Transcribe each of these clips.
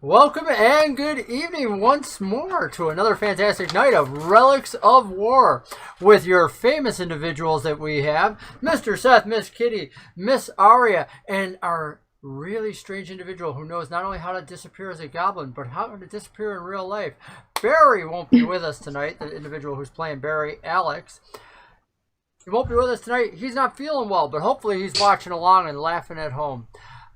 Welcome and good evening once more to another fantastic night of Relics of War with your famous individuals that we have, Mr. Seth, Miss Kitty, Miss Aria, and our really strange individual who knows not only how to disappear as a goblin, but how to disappear in real life. Barry won't be with us tonight, the individual who's playing Barry, Alex. He won't be with us tonight. He's not feeling well, but hopefully he's watching along and laughing at home.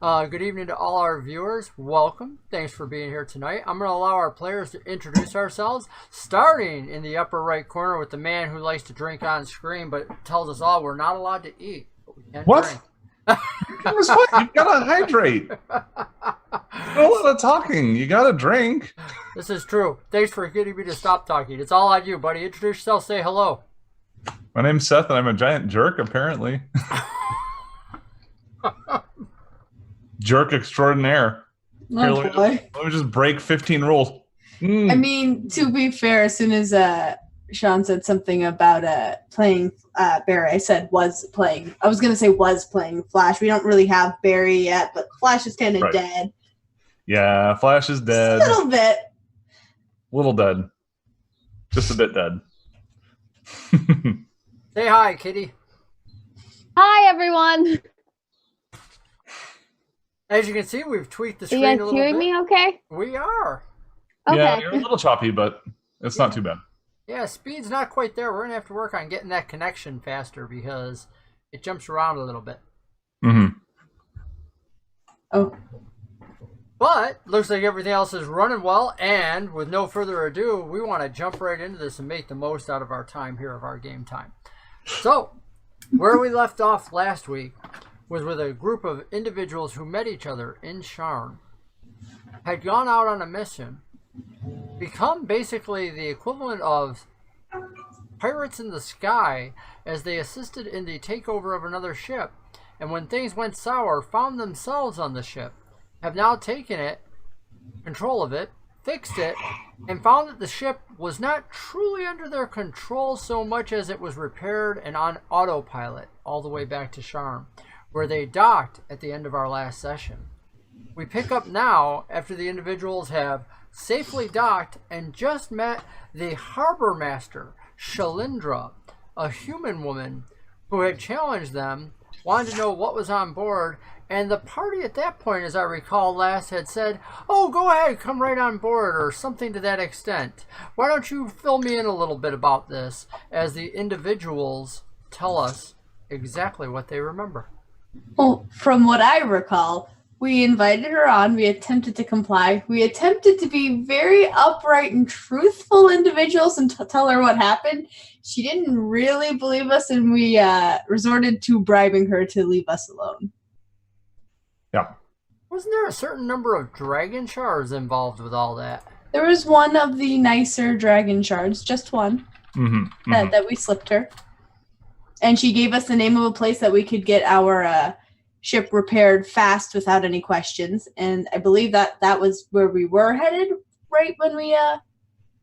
Good evening to all our viewers. Welcome. Thanks for being here tonight. I'm going to allow our players to introduce ourselves, starting in the upper right corner with the man who likes to drink on screen, but tells us all we're not allowed to eat. But we can drink. You gotta hydrate. No lot of talking. You gotta drink. This is true. Thanks for getting me to stop talking. It's all on you, buddy. Introduce yourself. Say hello. My name's Seth, and I'm a giant jerk, apparently. Jerk extraordinaire. Here, let me just break 15 rules. I mean, to be fair, as soon as Sean said something about playing Barry, I said was playing. I was going to say was playing Flash. We don't really have Barry yet, but Flash is kind of dead. Yeah, Flash is dead. Just a little bit. Little dead. Just a bit dead. Say hi, Kitty. Hi, everyone. As you can see, we've tweaked the screen a a little little bit. Are you hearing me okay? We are. Okay. Yeah, you're a little choppy, but it's not too bad. Yeah, speed's not quite there. We're going to have to work on getting that connection faster because it jumps around a little bit. Mm-hmm. Oh. But looks like everything else is running well, and with no further ado, we want to jump right into this and make the most out of our time here, of our game time. So, where we left off last week was with a group of individuals who met each other in Sharn, had gone out on a mission, become basically the equivalent of pirates in the sky as they assisted in the takeover of another ship, and when things went sour, found themselves on the ship, have now taken it, control of it, fixed it, and found that the ship was not truly under their control so much as it was repaired and on autopilot all the way back to Sharn, where they docked at the end of our last session. We pick up now after the individuals have safely docked and just met the harbor master, Shalindra, a human woman who had challenged them, wanted to know what was on board, and the party at that point, as I recall last, had said, "Oh, go ahead, come right on board," or something to that extent. Why don't you fill me in a little bit about this as the individuals tell us exactly what they remember. Well, from what I recall, we invited her on. We attempted to comply. We attempted to be very upright and truthful individuals and tell her what happened. She didn't really believe us, and we resorted to bribing her to leave us alone. Yeah. Wasn't there a certain number of dragon shards involved with all that? There was one of the nicer dragon shards, just one, that we slipped her. And she gave us the name of a place that we could get our ship repaired fast without any questions. And I believe that was where we were headed right when we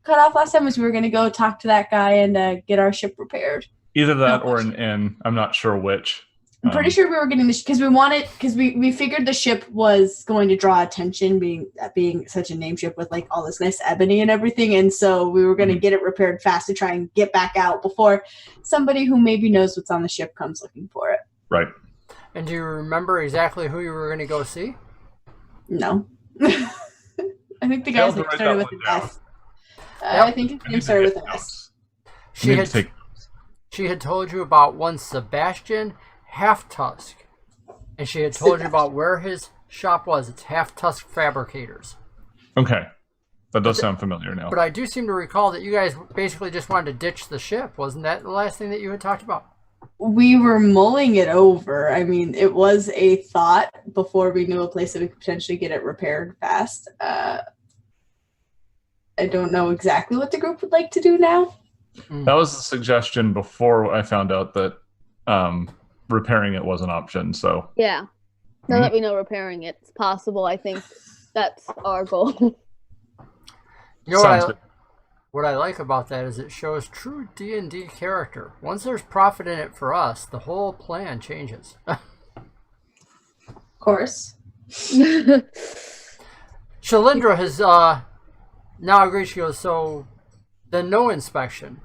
cut off last time, was we were going to go talk to that guy and get our ship repaired. Either that or an inn. I'm not sure which. I'm pretty sure we were getting this because we figured the ship was going to draw attention, being such a name ship with like all this nice ebony and everything, and so we were going to get it repaired fast to try and get back out before somebody who maybe knows what's on the ship comes looking for it. Right. And do you remember exactly who you were going to go see? No. I think the guy's name started with an S. I think his name started with an S. She had told you about one Sebastian Half Tusk, and she had told you about where his shop was. It's Half Tusk Fabricators. Okay, that does sound familiar now. But I do seem to recall that you guys basically just wanted to ditch the ship. Wasn't that the last thing that you had talked about? We were mulling it over. I mean, it was a thought before we knew a place that we could potentially get it repaired fast. I don't know exactly what the group would like to do now. That was a suggestion before I found out that repairing it was an option, so... Yeah. Now that we know repairing it's possible, I think that's our goal. You know what I like about that is it shows true D&D character. Once there's profit in it for us, the whole plan changes. Of course. Shalindra has now agreed. She goes, so then no inspection.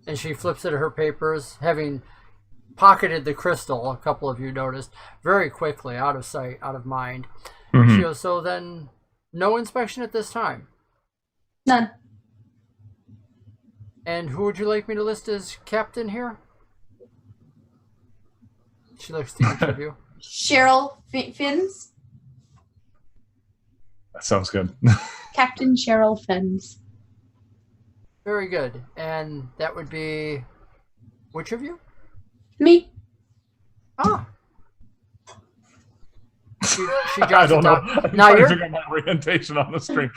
And she flips at her papers, having pocketed the crystal, a couple of you noticed, very quickly, out of sight, out of mind. Mm-hmm. She goes, so then no inspection at this time? None. And who would you like me to list as captain here? She looks to each of you. Cheryl Fins. That sounds good. Captain Cheryl Fins. Very good. And that would be which of you? Me. Ah. She I jots don't it know. down. I'm Now trying to you're. figure out my orientation on the stream.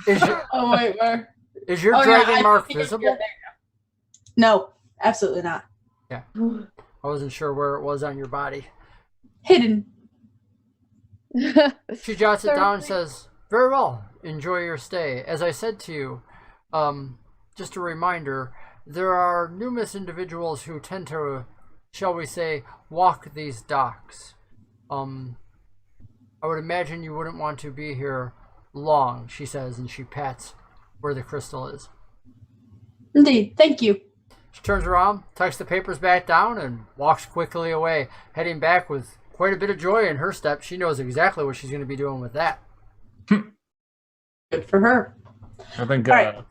Oh wait, where? Is your Oh, dragon yeah, mark yeah, visible? there you go. No, absolutely not. Yeah. I wasn't sure where it was on your body. Hidden. She jots it down and says, very well, enjoy your stay. As I said to you, just a reminder, there are numerous individuals who tend to, shall we say, walk these docks. I would imagine you wouldn't want to be here long, she says, and she pats where the crystal is. Indeed. Thank you. She turns around, tucks the papers back down, and walks quickly away, heading back with quite a bit of joy in her step. She knows exactly what she's going to be doing with that. Good for her. I think Right.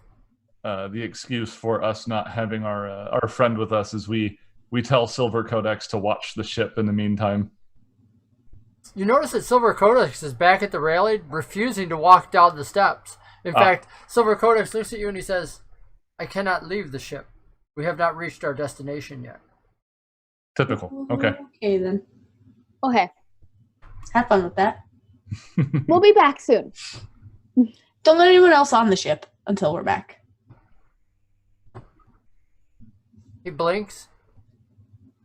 The excuse for us not having our friend with us is we tell Silver Codex to watch the ship in the meantime. You notice that Silver Codex is back at the railing, refusing to walk down the steps. In fact, Silver Codex looks at you and he says, I cannot leave the ship. We have not reached our destination yet. Typical. Okay. Okay then. Okay, Have fun with that. we'll be back soon. Don't let anyone else on the ship until we're back. He blinks.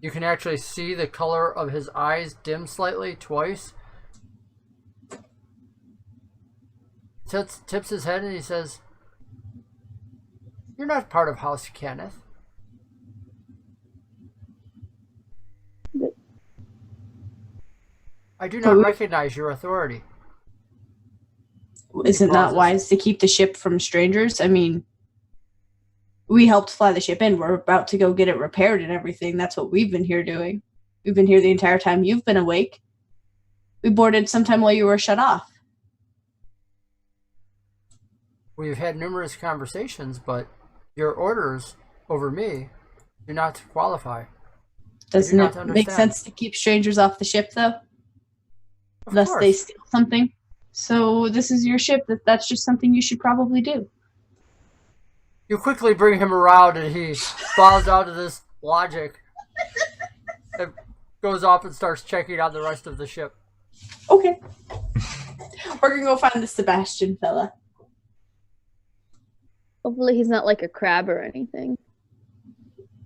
You can actually see the color of his eyes dim slightly twice. Tips his head and he says, you're not part of House Kenneth. I do not recognize your authority. Isn't that wise to keep the ship from strangers? I mean, we helped fly the ship in. We're about to go get it repaired and everything. That's what we've been here doing. We've been here the entire time you've been awake. We boarded sometime while you were shut off. We've had numerous conversations, but your orders over me do not qualify. Doesn't not it make understand. sense to keep strangers off the ship, though? Of Unless course. they steal something. So this is your ship. That's just something you should probably do. You quickly bring him around and he falls out of this logic and goes off and starts checking out the rest of the ship. Okay. We're going to go find the Sebastian fella. Hopefully he's not like a crab or anything.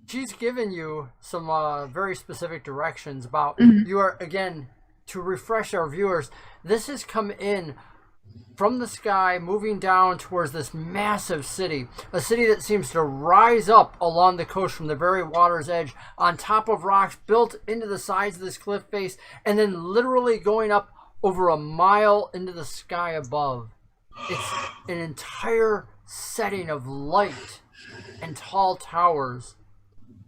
She's given you some very specific directions about, you are, again, to refresh our viewers, this has come in from the sky, moving down towards this massive city, a city that seems to rise up along the coast from the very water's edge, on top of rocks built into the sides of this cliff face, and then literally going up over a mile into the sky above. It's an entire setting of light and tall towers,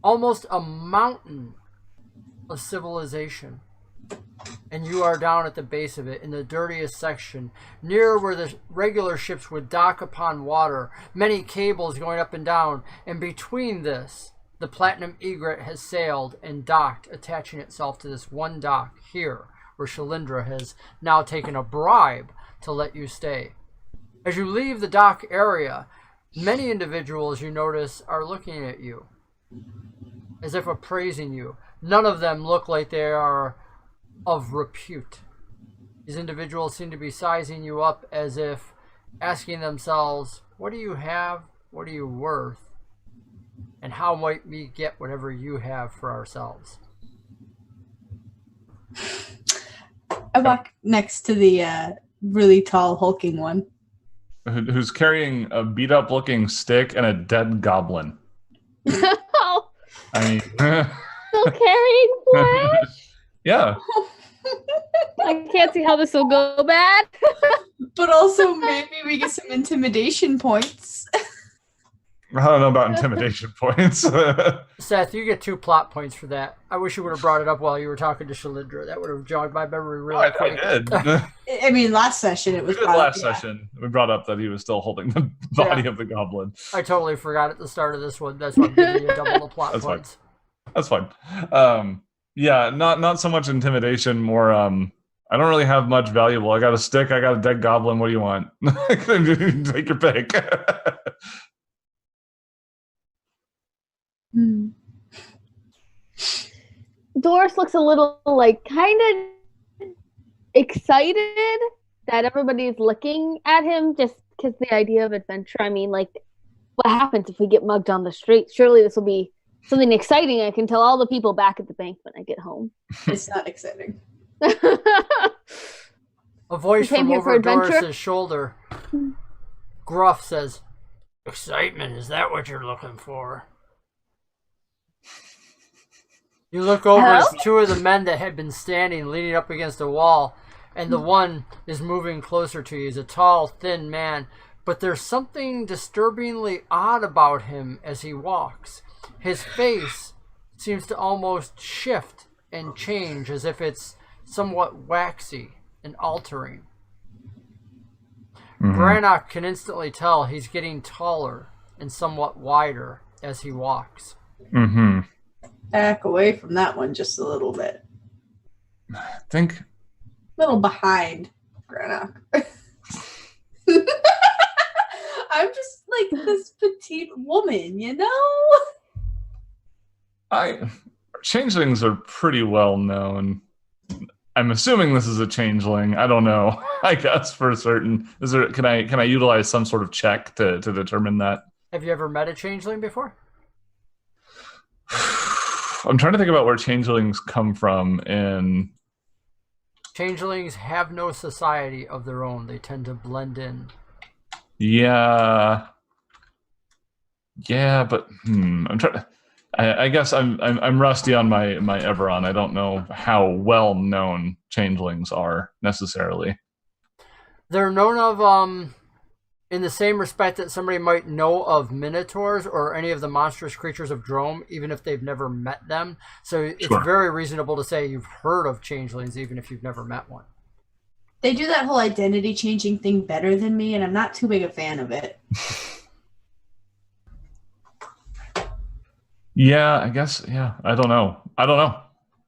almost a mountain of civilization. And you are down at the base of it, in the dirtiest section, near where the regular ships would dock upon water, many cables going up and down, and between this, the Platinum Egret has sailed and docked, attaching itself to this one dock here, where Shalindra has now taken a bribe to let you stay. As you leave the dock area, many individuals, you notice, are looking at you, as if appraising you. None of them look like they are of repute. These individuals seem to be sizing you up as if asking themselves, what do you have? What are you worth? And how might we get whatever you have for ourselves? I walk next to the really tall, hulking one. Who's carrying a beat-up-looking stick and a dead goblin. Oh, I mean, still carrying flash? yeah. I can't see how this will go bad. But also, maybe we get some intimidation points. I don't know about intimidation points. Seth, you get 2 plot points for that. I wish you would have brought it up while you were talking to Shalindra. That would have jogged my memory really quick. I did. I mean, last session it was. Session, we brought up that he was still holding the body of the goblin. I totally forgot at the start of this one. That's why I'm giving you double the plot points. That's fine. Yeah, not so much intimidation, more I don't really have much valuable. I got a stick, I got a dead goblin, what do you want? Take your pick. Doris looks a little like kind of excited that everybody's looking at him just because the idea of adventure. I mean, like, what happens if we get mugged on the street? Surely this will be something exciting. I can tell all the people back at the bank when I get home. It's not exciting. A voice from over Doris's shoulder, gruff, says, "Excitement, is that what you're looking for?" You look over as 2 of the men that had been standing leaning up against a wall, and the one is moving closer to you. He's a tall, thin man, but there's something disturbingly odd about him as he walks. His face seems to almost shift and change as if it's somewhat waxy and altering. Brannock can instantly tell he's getting taller and somewhat wider as he walks. Back away from that one just a little bit. I think... A little behind Brannock. I'm just like this petite woman, you know? Changelings are pretty well known. I'm assuming this is a changeling. I don't know. I guess for certain. Can I utilize some sort of check to determine that? Have you ever met a changeling before? I'm trying to think about where changelings come from in... Changelings have no society of their own. They tend to blend in. Yeah, but I'm trying. I guess I'm rusty on my Eberron. I don't know how well known changelings are necessarily. They're known of in the same respect that somebody might know of minotaurs or any of the monstrous creatures of Drome, even if they've never met them. So it's very reasonable to say you've heard of changelings, even if you've never met one. They do that whole identity changing thing better than me, and I'm not too big a fan of it. Yeah, I guess. Yeah, I don't know.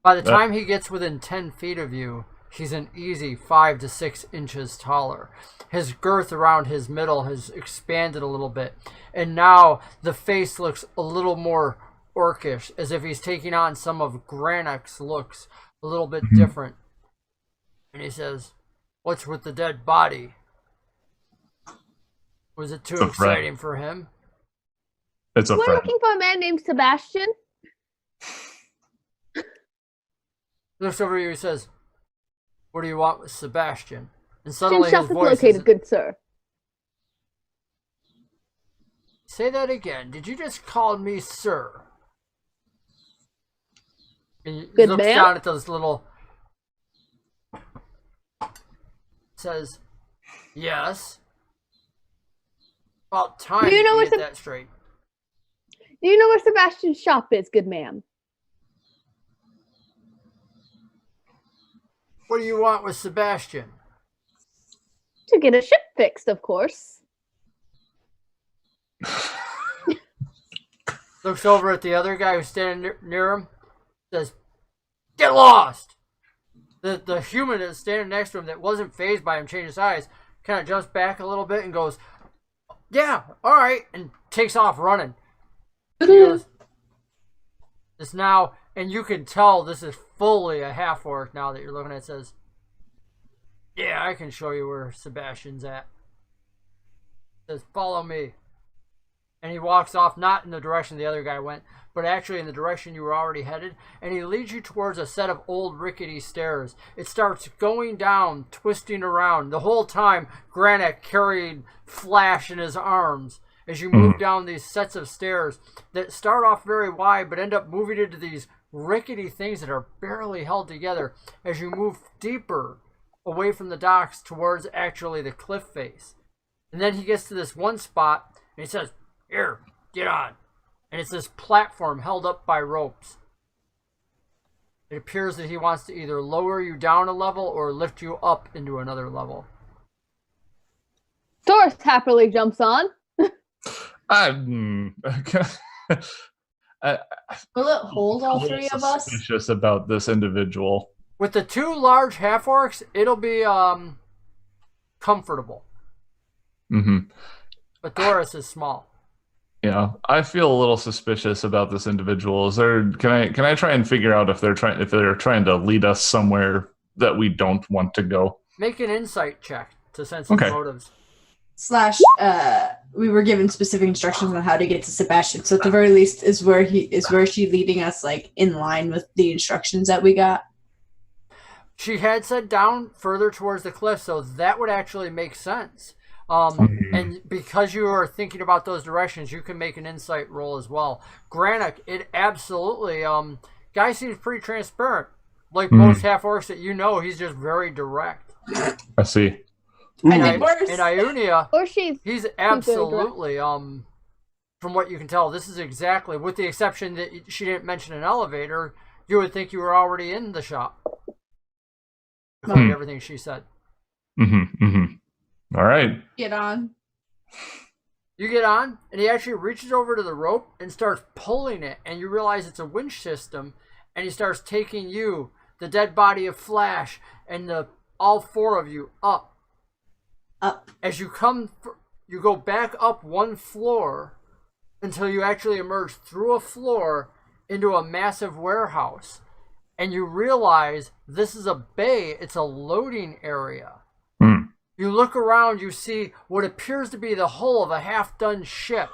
By the time he gets within 10 feet of you, he's an easy 5 to 6 inches taller. His girth around his middle has expanded a little bit, and now the face looks a little more orcish, as if he's taking on some of Granak's looks, a little bit different. And he says, "What's with the dead body? Was it too exciting for him?" It's a We're friend. looking for a man named Sebastian. Looks over you and says, "What do you want with Sebastian?" And His suddenly shop his is voice located, good sir. Say that again. Did you just call me sir? And he Good looks man. down at those little... Says, "Yes. About time Do you know to where get that straight." Do you know where Sebastian's shop is, good ma'am? What do you want with Sebastian? To get a ship fixed, of course. Looks over at the other guy who's standing near him. Says, "Get lost!" The human that's standing next to him that wasn't fazed by him changes eyes, kind of jumps back a little bit and goes, "Yeah, all right," and takes off running. He goes, "This now," and you can tell this is fully a half-orc now that you're looking at. It says, "Yeah, I can show you where Sebastian's at." It says, "Follow me." And he walks off, not in the direction the other guy went, but actually in the direction you were already headed. And he leads you towards a set of old rickety stairs. It starts going down, twisting around. The whole time, Granite carried Flash in his arms as you move down these sets of stairs that start off very wide, but end up moving into these rickety things that are barely held together as you move deeper away from the docks towards actually the cliff face. And then he gets to this one spot and he says, "Here, get on." And it's this platform held up by ropes. It appears that he wants to either lower you down a level or lift you up into another level. Doris happily jumps on. Will it hold all three of us? Suspicious about this individual. With the two large half-orcs, it'll be comfortable. Mm-hmm. But Doris is small. Yeah, I feel a little suspicious about this individual. Can I try and figure out if they're trying to lead us somewhere that we don't want to go? Make an insight check to sense his motives. / we were given specific instructions on how to get to Sebastian, so at the very least is where she leading us, like, in line with the instructions that we got. She had said down further towards the cliff, so that would actually make sense. And because you are thinking about those directions, you can make an insight roll as well. Granite, it absolutely guy seems pretty transparent. Like most half-orcs that you know, he's just very direct. I see. I think worse. And Iunia, Or he's absolutely, from what you can tell, this is exactly, with the exception that she didn't mention an elevator, you would think you were already in the shop. According to everything she said. All right. Get on. You get on, and he actually reaches over to the rope and starts pulling it, and you realize it's a winch system, and he starts taking you, the dead body of Flash, and all four of you up. As you you go back up one floor until you actually emerge through a floor into a massive warehouse. And you realize this is a bay, it's a loading area. You look around, you see what appears to be the hull of a half-done ship.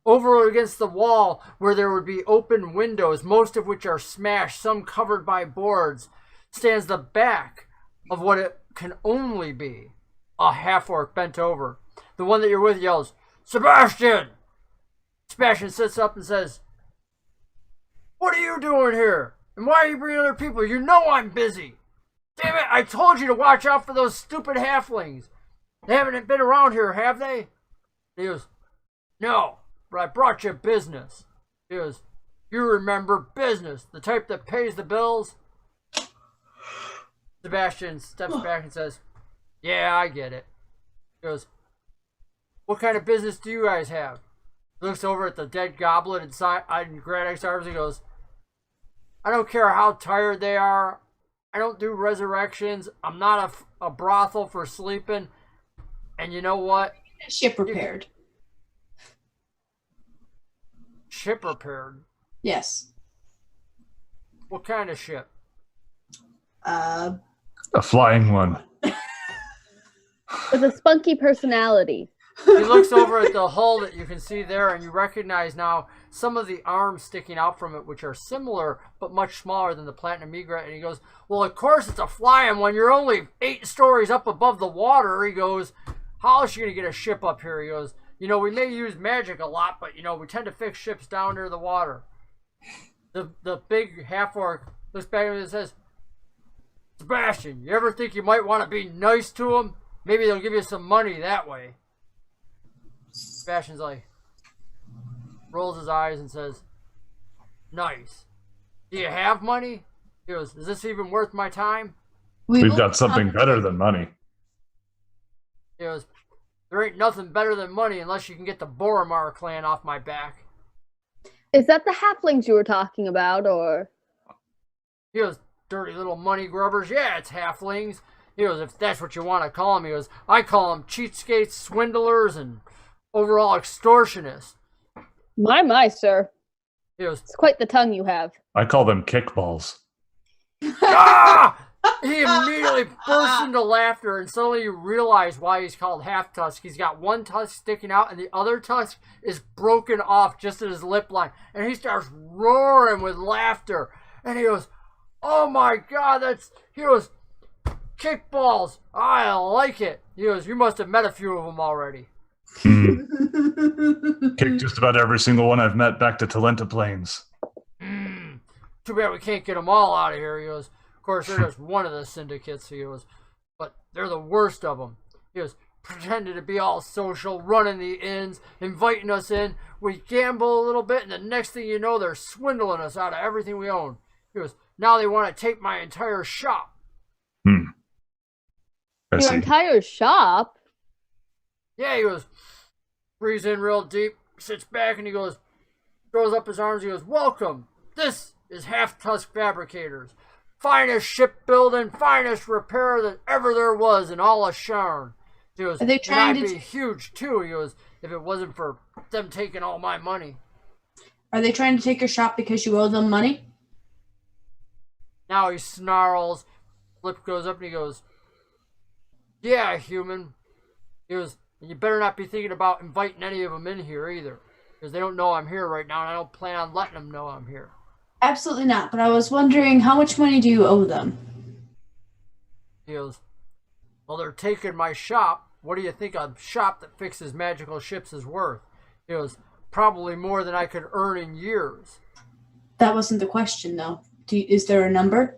Over against the wall where there would be open windows, most of which are smashed, some covered by boards, stands the back of what it can only be a half-orc bent over. The one that you're with yells, "Sebastian!" Sebastian sits up and says, "What are you doing here? And why are you bringing other people? You know I'm busy. Damn it, I told you to watch out for those stupid halflings. They haven't been around here, have they?" He goes, "No, but I brought you business." He goes, "You remember business, the type that pays the bills?" Sebastian steps back and says, "Yeah, I get it." He goes, "What kind of business do you guys have?" He looks over at the dead goblin inside Granite's arms and goes, "I don't care how tired they are. I don't do resurrections. I'm not a brothel for sleeping. And you know what? Ship repaired. Ship repaired? Yes. What kind of ship?" A flying one. With a spunky personality. He looks over at the hull that you can see there, and you recognize now some of the arms sticking out from it, which are similar but much smaller than the Platinum Egret. And he goes, "Well, of course it's a flying one. You're only 8 stories up above the water." He goes, "How else are you going to get a ship up here?" He goes, "We may use magic a lot, but, we tend to fix ships down near the water." The big half-orc looks back at him and says, "Sebastian, you ever think you might want to be nice to him? Maybe they'll give you some money that way." Sebastian's like, rolls his eyes and says, "Nice. Do you have money?" He goes, "Is this even worth my time?" We've got something better than money. He goes, "There ain't nothing better than money unless you can get the Boromar clan off my back." Is that the halflings you were talking about, or? He goes, "Dirty little money grubbers. Yeah, it's halflings." He goes, "If that's what you want to call them." He goes, "I call them cheatskates, swindlers, and overall extortionists." My, sir. He goes, It's quite the tongue you have. I call them kickballs. "Ah!" He immediately bursts into laughter, and suddenly you realize why he's called Half Tusk. He's got one tusk sticking out, and the other tusk is broken off just at his lip line. And he starts roaring with laughter. And he goes, "Oh my God, he goes, kickballs. I like it." He goes, "You must have met a few of them already." Kicked just about every single one I've met back to Talenta Plains. too bad we can't get them all out of here. He goes, of course, they're just one of the syndicates. He goes, but they're the worst of them. He goes, pretending to be all social, running the inns, inviting us in. We gamble a little bit, and the next thing you know, they're swindling us out of everything we own. He goes, now they want to take my entire shop. Your entire shop? Yeah, he goes, breathes in real deep, sits back, and he goes, throws up his arms, he goes, welcome. This is Half Tusk Fabricators. Finest shipbuilding, finest repair that ever there was in all of Sharn. He goes, Are they trying and I'd to be huge too, he goes, if it wasn't for them taking all my money. Are they trying to take your shop because you owe them money? Now he snarls, lip goes up, and he goes, yeah, human. He goes, and you better not be thinking about inviting any of them in here either, because they don't know I'm here right now, and I don't plan on letting them know I'm here. Absolutely not, but I was wondering, how much money do you owe them? He goes, well, they're taking my shop. What do you think a shop that fixes magical ships is worth? He goes, probably more than I could earn in years. That wasn't the question, though. Is there a number?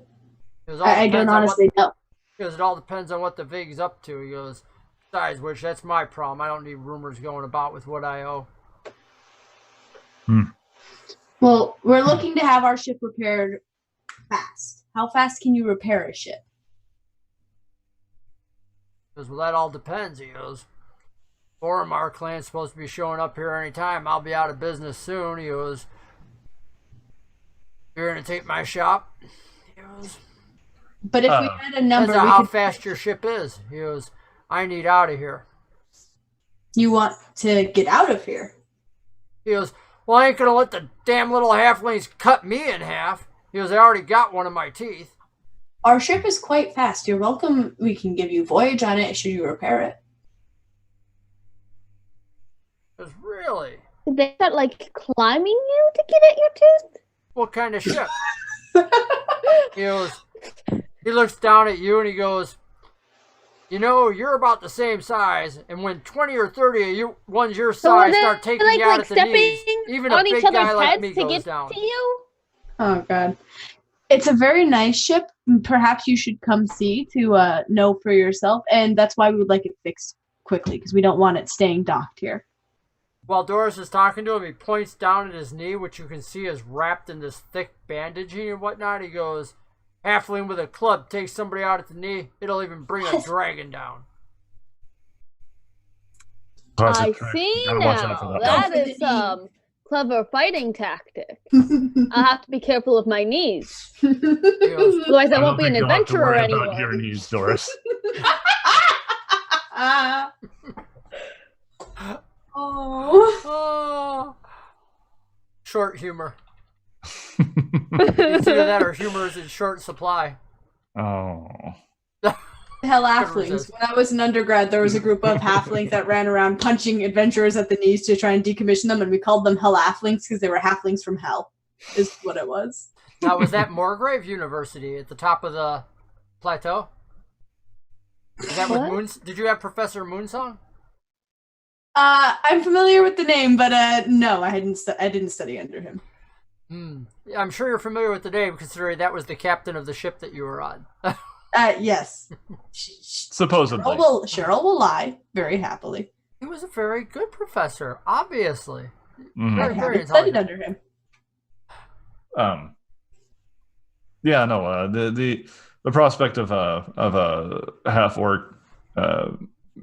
He goes, I don't honestly know. He goes, it all depends on what the Vig's up to. He goes, besides which, that's my problem. I don't need rumors going about with what I owe. Well, we're looking to have our ship repaired fast. How fast can you repair a ship? He goes, well, that all depends. He goes, Boromar clan's supposed to be showing up here anytime. I'll be out of business soon. He goes, you're going to take my shop? He goes, but if we had a number, depends on how fast your ship is. He goes, I need out of here. You want to get out of here? He goes, well, I ain't going to let the damn little halflings cut me in half. He goes, I already got one of my teeth. Our ship is quite fast. You're welcome. We can give you voyage on it should you repair it. He goes, really? They got like climbing you to get at your tooth? What kind of ship? He goes, he looks down at you and he goes, you know, you're about the same size, and when 20 or 30 of you ones your size start taking you out at the knees, even a big guy like me goes down. To you? Oh, God. It's a very nice ship. Perhaps you should come see to know for yourself, and that's why we would like it fixed quickly, because we don't want it staying docked here. While Doris is talking to him, he points down at his knee, which you can see is wrapped in this thick bandaging and whatnot. He goes, halfling with a club takes somebody out at the knee. It'll even bring a dragon down. I see now. That is clever fighting tactic. I'll have to be careful of my knees. Otherwise, I won't be an adventurer anymore. About your knees, Doris. Oh. Short humor. Consider that our humor is in short supply. Oh. Hell, halflings. When I was an undergrad, there was a group of halflings that ran around punching adventurers at the knees to try and decommission them, and we called them hell halflings because they were halflings from hell, is what it was. Now, was that Morgrave University at the top of the plateau? Is that with Moons? Did you have Professor Moonsong? I'm familiar with the name, but no, I didn't study under him. I'm sure you're familiar with the name, considering that was the captain of the ship that you were on. Yes. Supposedly. Cheryl will lie very happily. He was a very good professor, obviously. I haven't studied under him. Yeah, no. The prospect of a half orc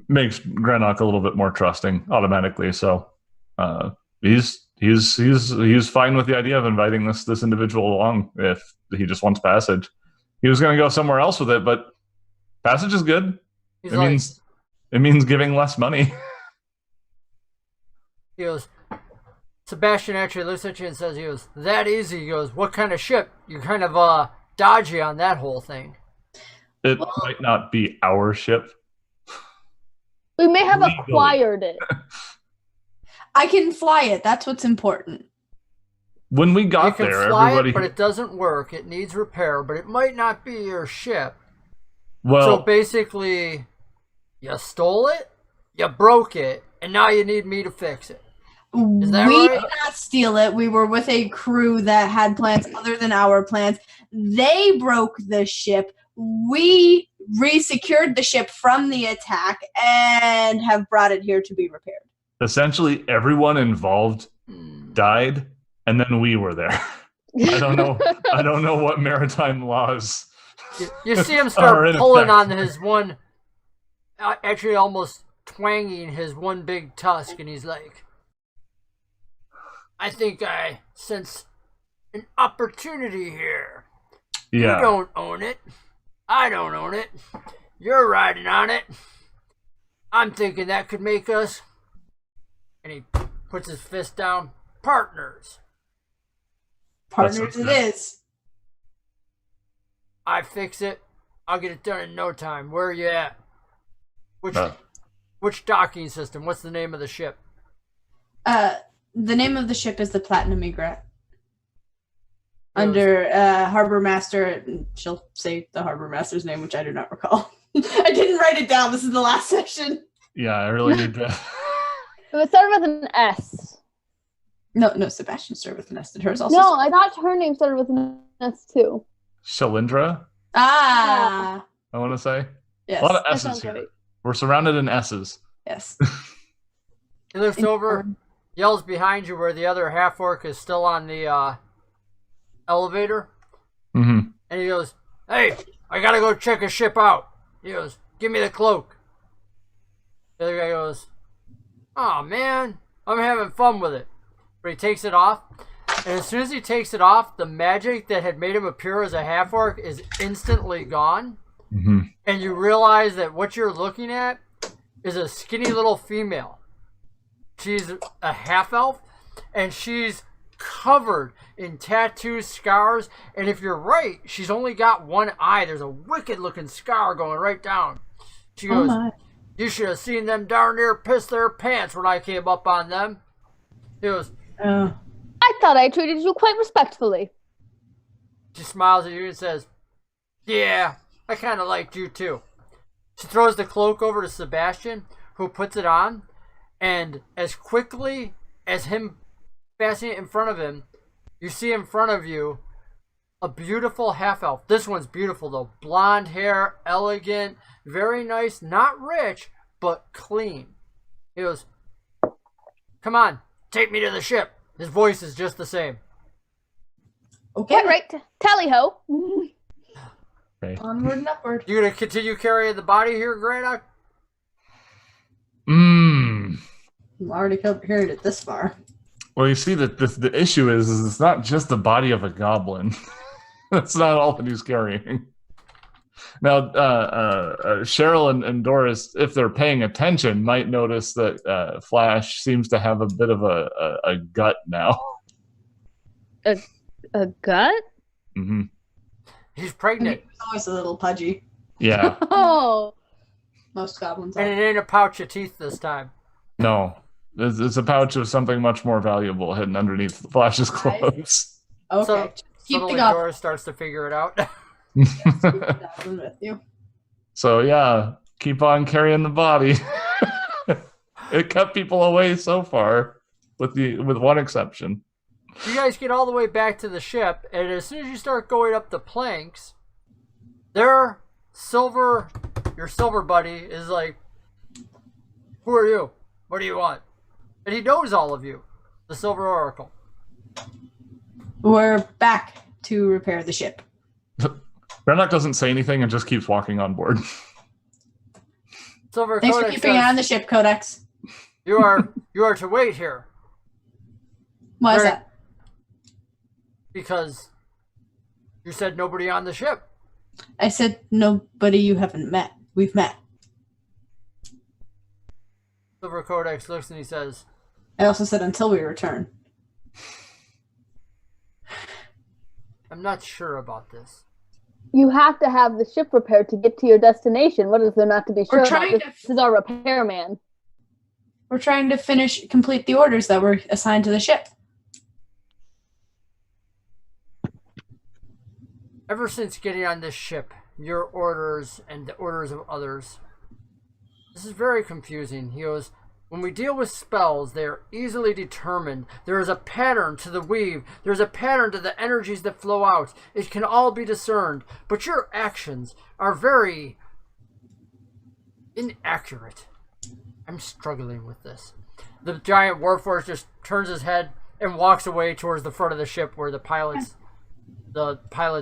makes Greenock a little bit more trusting automatically. So he's fine with the idea of inviting this individual along if he just wants passage. He was going to go somewhere else with it, but passage is good. It means giving less money. He goes, Sebastian actually looks at you and says, he goes, that easy. He goes, what kind of ship? You're kind of dodgy on that whole thing. It might not be our ship. We may have acquired it. I can fly it. That's what's important. When we got there, everybody... but it doesn't work. It needs repair, but it might not be your ship. Well, so basically, you stole it, you broke it, and now you need me to fix it. Is that We right? did not steal it. We were with a crew that had plans other than our plans. They broke the ship. We re-secured the ship from the attack and have brought it here to be repaired. Essentially, everyone involved died, and then we were there. I don't know. I don't know what maritime laws. You see him Are start in pulling effect. on his one, actually almost twanging his one big tusk, and he's like, I think I sense an opportunity here. Yeah. You don't own it. I don't own it. You're riding on it. I'm thinking that could make us, and he puts his fist down, partners. Partners it is. I fix it. I'll get it done in no time. Where are you at? Which docking system? What's the name of the ship? The name of the ship is the Platinum Egret. Under Harbor Master, she'll say the Harbor Master's name, which I do not recall. I didn't write it down. This is the last session. Yeah, I really need to. It was started with an S. No, Sebastian started with an S. Did hers also? No, I thought her name started with an S too. Shalindra, Ah. I want to say. Yes. A lot of That S's sounds here. right. We're surrounded in S's. Yes. He looks over, yells behind you where the other half-orc is still on the elevator. Mm-hmm. And he goes, hey, I gotta go check a ship out. He goes, give me the cloak. The other guy goes, oh man, I'm having fun with it. But he takes it off. And as soon as he takes it off, the magic that had made him appear as a half-orc is instantly gone. Mm-hmm. And you realize that what you're looking at is a skinny little female. She's a half-elf, and she's covered in tattoos, scars, and if you're right, she's only got one eye. There's a wicked-looking scar going right down. She goes, you should have seen them darn near piss their pants when I came up on them. He goes, I thought I treated you quite respectfully. she smiles at you and says, yeah, I kind of liked you too. She throws the cloak over to Sebastian, who puts it on, and as quickly as him passing it in front of him, you see in front of you a beautiful half-elf. This one's beautiful though. Blonde hair, elegant, very nice, not rich, but clean. He goes, come on, take me to the ship. His voice is just the same. Okay. Quite right. Tally-ho. Okay. Onward and upward. You gonna continue carrying the body here, Greta? I'm already carried it this far. Well, you see that the issue is it's not just the body of a goblin. That's not all that he's carrying. Now, Cheryl and Doris, if they're paying attention, might notice that Flash seems to have a bit of a gut now. A gut? Mm-hmm. He's pregnant. He's always a little pudgy. Yeah. Oh. Most goblins And are. it ain't a pouch of teeth this time. No. It's a pouch of something much more valuable hidden underneath Flash's clothes. Okay. So, Keep the suddenly goblin Doris starts to figure it out. with you. So yeah, keep on carrying the body. It kept people away so far, with one exception. You guys get all the way back to the ship, and as soon as you start going up the planks, your silver buddy is like, who are you? What do you want? And he knows all of you. The Silver Oracle. We're back to repair the ship. Renok doesn't say anything and just keeps walking on board. Silver Thanks for Codex keeping it says, on the ship, Codex. you are to wait here. Why is Very- that? Because you said nobody on the ship. I said nobody you haven't met. We've met. Silver Codex looks and he says, I also said until we return. I'm not sure about this. You have to have the ship repaired to get to your destination. What is there not to be sure We're about? trying This is our repairman. We're trying to complete the orders that were assigned to the ship. Ever since getting on this ship, your orders and the orders of others, this is very confusing. He goes, When we deal with spells, they are easily determined. There is a pattern to the weave. There is a pattern to the energies that flow out. It can all be discerned. But your actions are very inaccurate. I'm struggling with this. The giant warforged just turns his head and walks away towards the front of the ship where the pilot's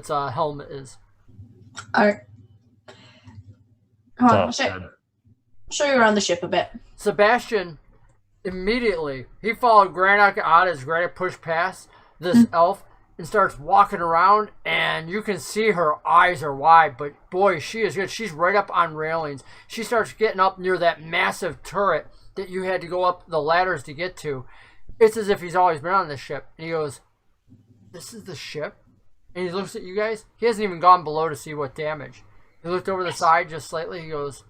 helmet is. All right. Come on, I'll show you around the ship a bit. Sebastian immediately, he followed Granite out as Granite pushed past this elf and starts walking around, and you can see her eyes are wide, but boy, she is good. She's right up on railings. She starts getting up near that massive turret that you had to go up the ladders to get to. It's as if he's always been on this ship. And he goes, "This is the ship?" And he looks at you guys. He hasn't even gone below to see what damage. He looked over the side just slightly. He goes,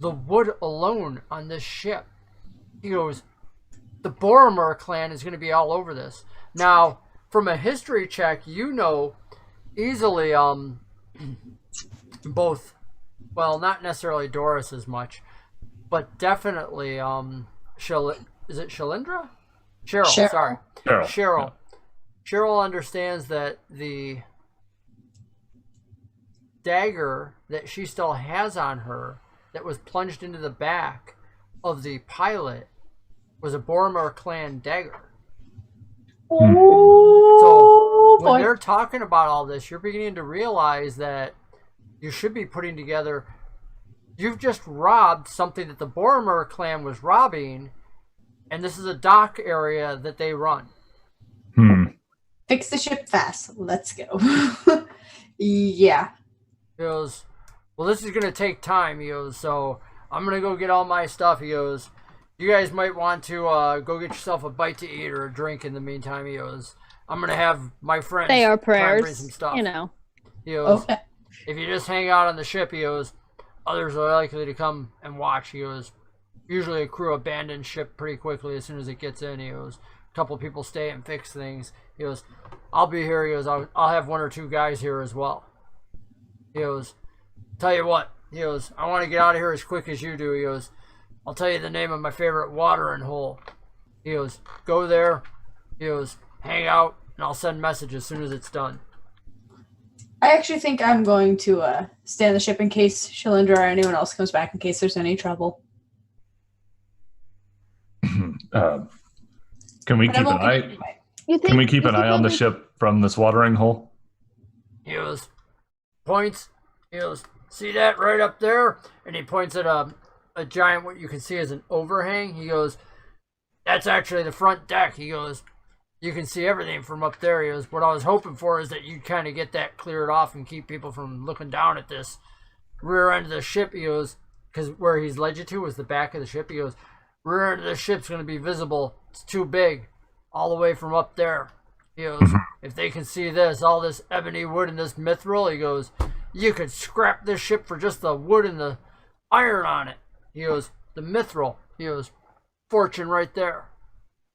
"The wood alone on this ship." He goes, "The Boromir clan is going to be all over this." Now, from a history check, you know easily both, well, not necessarily Doris as much, but definitely is it Shalindra? Cheryl. Sorry. Cheryl. Cheryl understands that the dagger that she still has on her that was plunged into the back of the pilot was a Boromir clan dagger. So when they're talking about all this, you're beginning to realize that you should be putting together. You've just robbed something that the Boromir clan was robbing, and this is a dock area that they run. Fix the ship fast. Let's go. Yeah. He goes, "Well, this is going to take time." He goes, "So I'm going to go get all my stuff." He goes, "You guys might want to go get yourself a bite to eat or a drink in the meantime." He goes, "I'm going to have my friends say our try and bring prayers, some stuff." you know. He goes, Okay. "If you just hang out on the ship," he goes, "others are likely to come and watch." He goes, "Usually a crew abandons ship pretty quickly as soon as it gets in." He goes, "A couple people stay and fix things." He goes, "I'll be here." He goes, I'll have one or two guys here as well." He goes, "Tell you what," he goes, "I want to get out of here as quick as you do." He goes, "I'll tell you the name of my favorite watering hole." He goes, "Go there." He goes, "Hang out, and I'll send messages as soon as it's done." I actually think I'm going to stay on the ship in case Shalindra or anyone else comes back in case there's any trouble. Can we keep an eye? Can we keep an eye on the ship from this watering hole? He goes, points. He goes, "See that right up there?" And he points at a giant, what you can see as an overhang. He goes, "That's actually the front deck." He goes, "You can see everything from up there." He goes, "What I was hoping for is that you'd kind of get that cleared off and keep people from looking down at this rear end of the ship." He goes, because where he's led you to was the back of the ship. He goes, "Rear end of the ship's going to be visible. It's too big. All the way from up there." He goes, "If they can see this, all this ebony wood and this mithril," he goes, "you could scrap this ship for just the wood and the iron on it." He goes, "The mithril," he goes, "fortune right there."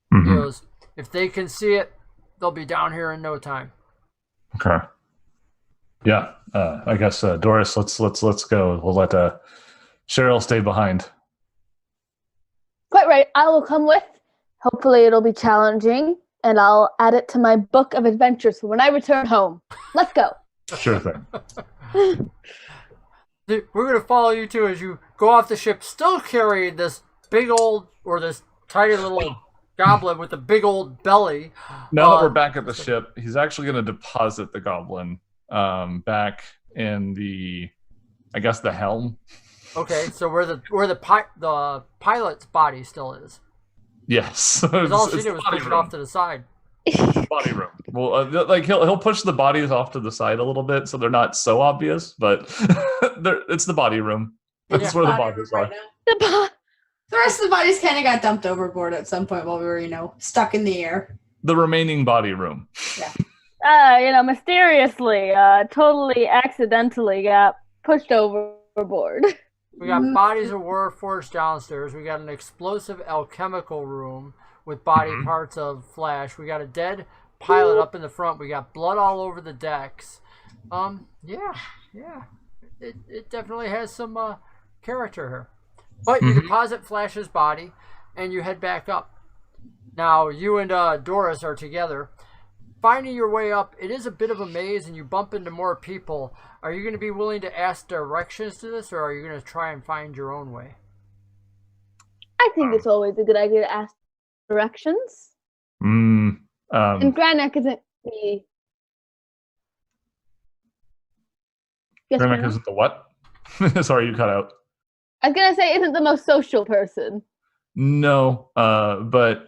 He goes, "If they can see it, they'll be down here in no time." Okay. Yeah. I guess Doris, let's go. We'll let Cheryl stay behind. Quite right. I will come with. Hopefully it'll be challenging, and I'll add it to my book of adventures for when I return home. Let's go. Sure thing. We're going to follow you too as you go off the ship, still carrying this big old, or this tiny little goblin with a big old belly. Now that we're back at the ship, he's actually going to deposit the goblin back in the, I guess, the helm. Okay, so where the pilot's body still is. Yes. Because all she did was push it off to the side. Body room. Well, like he'll push the bodies off to the side a little bit so they're not so obvious, but it's the body room. That's where the bodies are. The rest of the bodies kind of got dumped overboard at some point while we were, stuck in the air. The remaining body room. Yeah. Mysteriously, totally accidentally got pushed overboard. We got bodies of Warforged downstairs. We got an explosive alchemical room with body parts of Flash. We got a dead pilot up in the front. We got blood all over the decks. Yeah. It definitely has some character here. But you deposit Flash's body, and you head back up. Now, you and Doris are together. Finding your way up, it is a bit of a maze, and you bump into more people. Are you going to be willing to ask directions to this, or are you going to try and find your own way? I think it's always a good idea to ask directions. And Grand Neck isn't the... Yes, Grand Neck isn't the what? Sorry, you cut out. I was going to say, isn't the most social person. No, but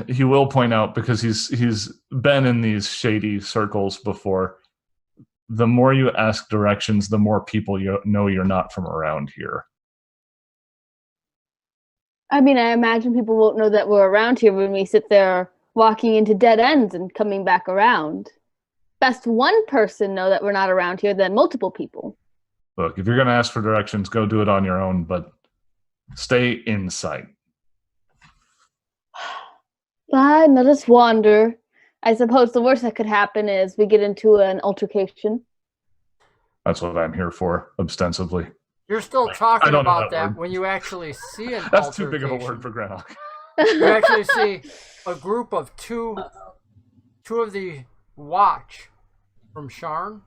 he will point out, because he's been in these shady circles before, the more you ask directions, the more people you know you're not from around here. I mean, I imagine people won't know that we're around here when we sit there walking into dead ends and coming back around. Best one person know that we're not around here than multiple people. Look, if you're going to ask for directions, go do it on your own, but stay in sight. Fine, let us wander. I suppose the worst that could happen is we get into an altercation. That's what I'm here for, ostensibly. You're still talking about that that when you actually see an That's altercation. too big of a word for Granok. You actually see a group of two of the watch from Sharn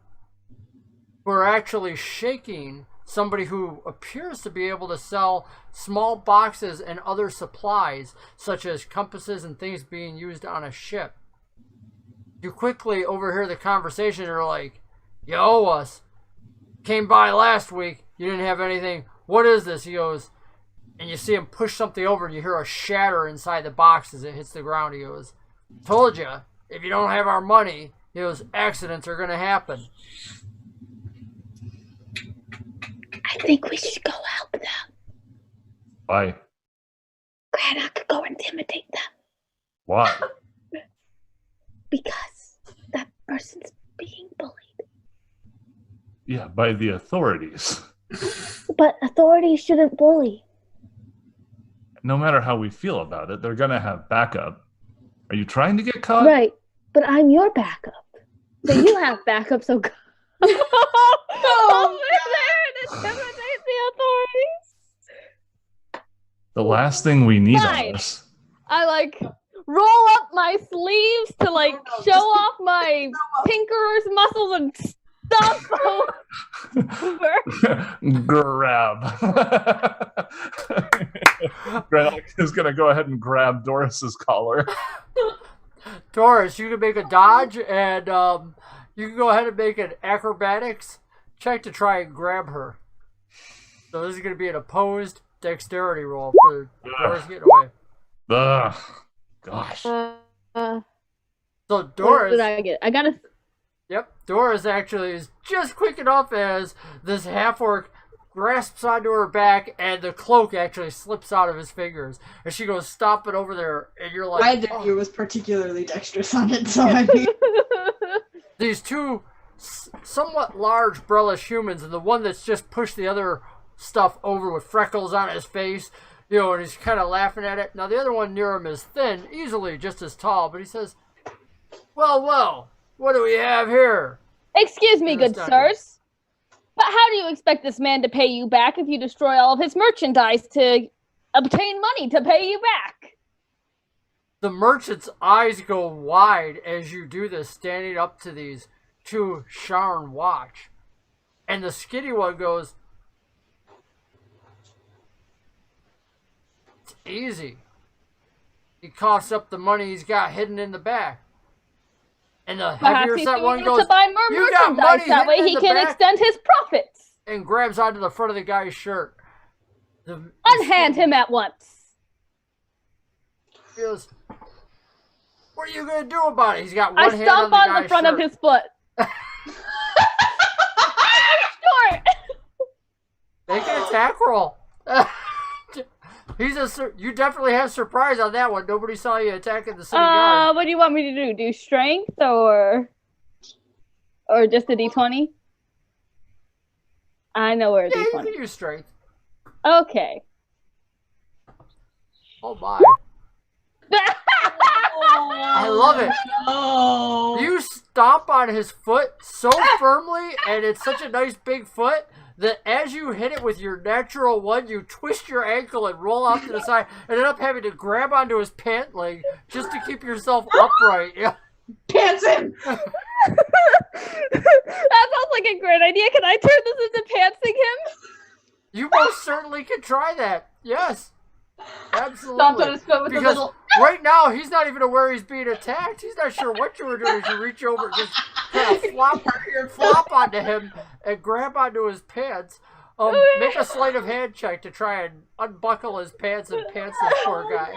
who are actually shaking somebody who appears to be able to sell small boxes and other supplies, such as compasses and things being used on a ship. You quickly overhear the conversation and are like, "You owe us. Came by last week. You didn't have anything. What is this?" He goes, and you see him push something over and you hear a shatter inside the box as it hits the ground. He goes, "Told you, if you don't have our money," he goes, "accidents are going to happen." I think we should go help them. Why? Grandma could go intimidate them. Why? Because that person's being bullied. Yeah, by the authorities. But authorities shouldn't bully. No matter how we feel about it, they're going to have backup. Are you trying to get caught? Right, but I'm your backup. So you have backup, so go over there and intimidate the authorities. The last thing we need Fine. on this. I roll up my sleeves to show off my tinkerer's muscles and stomp over. Grab. Granok is going to go ahead and grab Doris's collar. Doris, you can make a dodge, and you can go ahead and make an acrobatics check to try and grab her. So this is going to be an opposed dexterity roll for Doris getting away. Ugh. Gosh. So What Doris... did I get? I got a... Yep, Doris actually is just quick enough as this half-orc grasps onto her back and the cloak actually slips out of his fingers. And she goes stomping over there, and you're like... Neither of you was particularly dexterous on it, so I mean... These two somewhat large brellish humans, and the one that's just pushed the other stuff over with freckles on his face, and he's kind of laughing at it. Now the other one near him is thin, easily just as tall, but he says, well, what do we have here? Excuse me, good sirs, but how do you expect this man to pay you back if you destroy all of his merchandise to obtain money to pay you back? The merchant's eyes go wide as you do this, standing up to these two Sharn watch. And the skinny one goes, "It's easy." He coughs up the money he's got hidden in the back. And the heavier set one goes, to buy more "You got money merchandise, that way hidden he in the can back?" extend his profits. And grabs onto the front of the guy's shirt. Unhand him at once. He goes, "What are you going to do about it?" He's got one hand on stomp the on guy's the front shirt. of his foot. Short. Make an attack roll. You definitely have surprise on that one. Nobody saw you attacking the city guard. What do you want me to do? Do strength or just a d20? I know where a Yeah, you d20. can use strength. Okay. Oh my. I love it. Oh. You stomp on his foot so firmly, and it's such a nice big foot that as you hit it with your natural one, you twist your ankle and roll off to the side, and end up having to grab onto his pant leg just to keep yourself upright. Yeah. Pants him! That sounds like a great idea. Can I turn this into pantsing him? You most certainly can try that. Yes. Absolutely. Stomp on his foot with a Because little... right now, he's not even aware he's being attacked. He's not sure what you were doing as you reach over and just kind of flop onto him and grab onto his pants. Make a sleight of hand check to try and unbuckle his pants and pants this poor guy.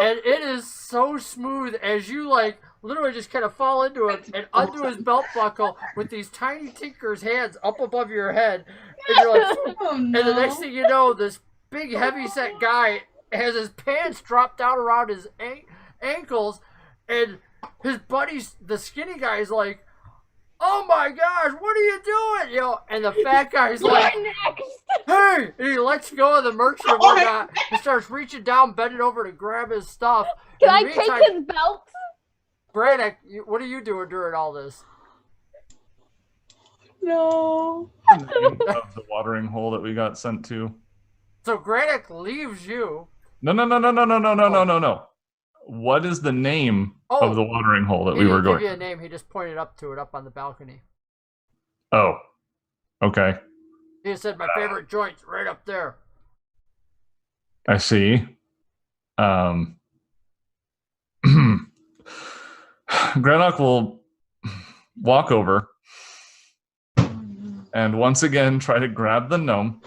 And it is so smooth as you, like, literally just kind of fall into it and undo his belt buckle with these tiny tinker's hands up above your head. And you're like, and the next thing you know, this big heavy-set guy has his pants dropped down around his ankles, and his buddies, the skinny guy, is like, "Oh my gosh, what are you doing?" You know, and the fat guy's like, "Hey!" And he lets go of the merchant and whatnot and starts reaching down, bending over to grab his stuff. Can I take his belt? Brannick, what are you doing during all this? No. Of the watering hole that we got sent to. So Brannick leaves you. No. What is the name of the watering hole that we were going? He didn't give you a name. He just pointed up to it up on the balcony. Oh, okay. He said, "My favorite joint's right up there." I see. Granok will walk over and once again try to grab the gnome.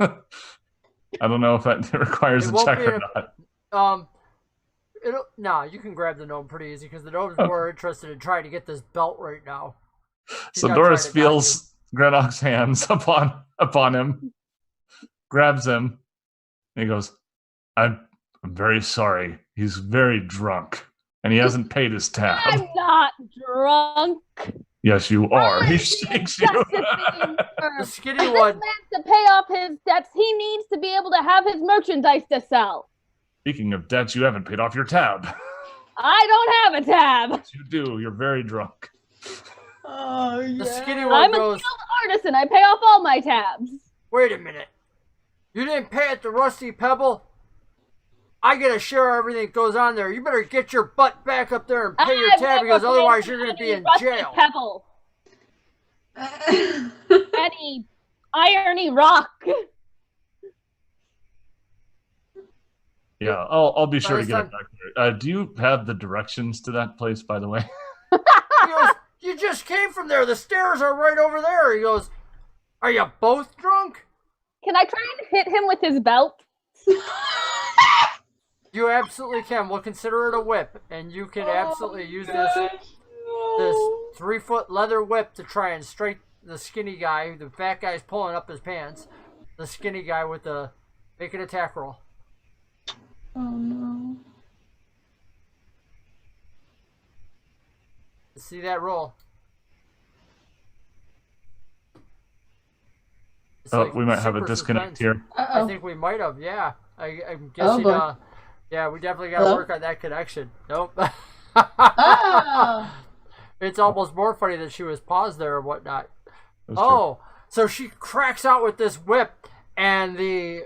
I don't know if that requires a check or not. No, you can grab the gnome pretty easy because the gnome's more interested in trying to get this belt right now. So Doris feels Granok's hands upon him, grabs him, and he goes, I'm very sorry. He's very drunk, and he hasn't paid his tab." I'm not drunk. Yes, you are. He shakes you. The skinny one. To pay off his debts, he needs to be able to have his merchandise to sell. Speaking of debts, you haven't paid off your tab. I don't have a tab. Yes, you do. You're very drunk. Oh, yeah. The skinny one I'm goes, a skilled artisan. I pay off all my tabs. "Wait a minute. You didn't pay at the Rusty Pebble? I get a share of everything that goes on there. You better get your butt back up there and pay your tab because otherwise you're going to be in jail." Pebble. Any irony rock. Yeah, I'll be sure to get it back there. Do you have the directions to that place, by the way? He goes, "You just came from there. The stairs are right over there." He goes, "Are you both drunk?" Can I try and hit him with his belt? You absolutely can. We'll consider it a whip, and you can absolutely use this 3-foot leather whip to try and strike the skinny guy. The fat guy's pulling up his pants. The skinny guy with the make an attack roll. Oh, no. See that roll? It's like we might have a super disconnect suspense. here. I think we might have. Yeah, I'm guessing. boy. Yeah, we definitely got to work on that connection. Nope. Oh. It's almost more funny that she was paused there or whatnot. That's true. Oh, so she cracks out with this whip, and the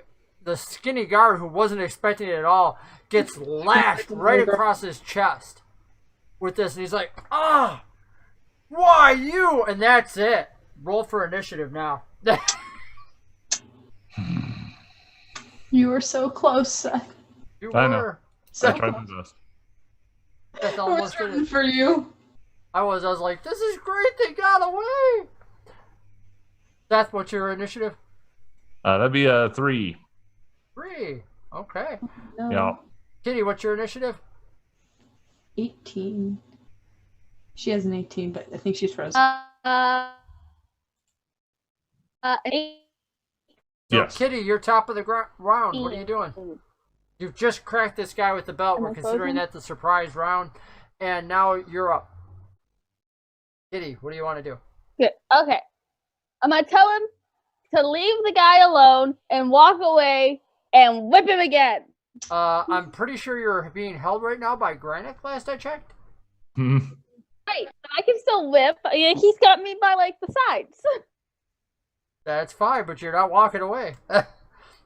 skinny guard who wasn't expecting it at all gets lashed right across his chest with this, and he's like, "Ah, why you?" And that's it. Roll for initiative now. You were so close, Seth. You I know. were. So I tried my best. That's I was almost rooting it. for you. I was like, this is great. They got away. That's what's your initiative? That'd be a 3. 3. Okay. No. Yeah. Kitty, what's your initiative? 18. She has an 18, but I think she's frozen. 8. So, Yes. Kitty, you're top of the round. What are you doing? You've just cracked this guy with the belt. We're considering that the surprise round. And now you're up. Kitty, what do you want to do? Good. Okay. I'm going to tell him to leave the guy alone and walk away and whip him again. I'm pretty sure you're being held right now by Granite, last I checked. Right, but I can still whip. He's got me by like the sides. That's fine, but you're not walking away.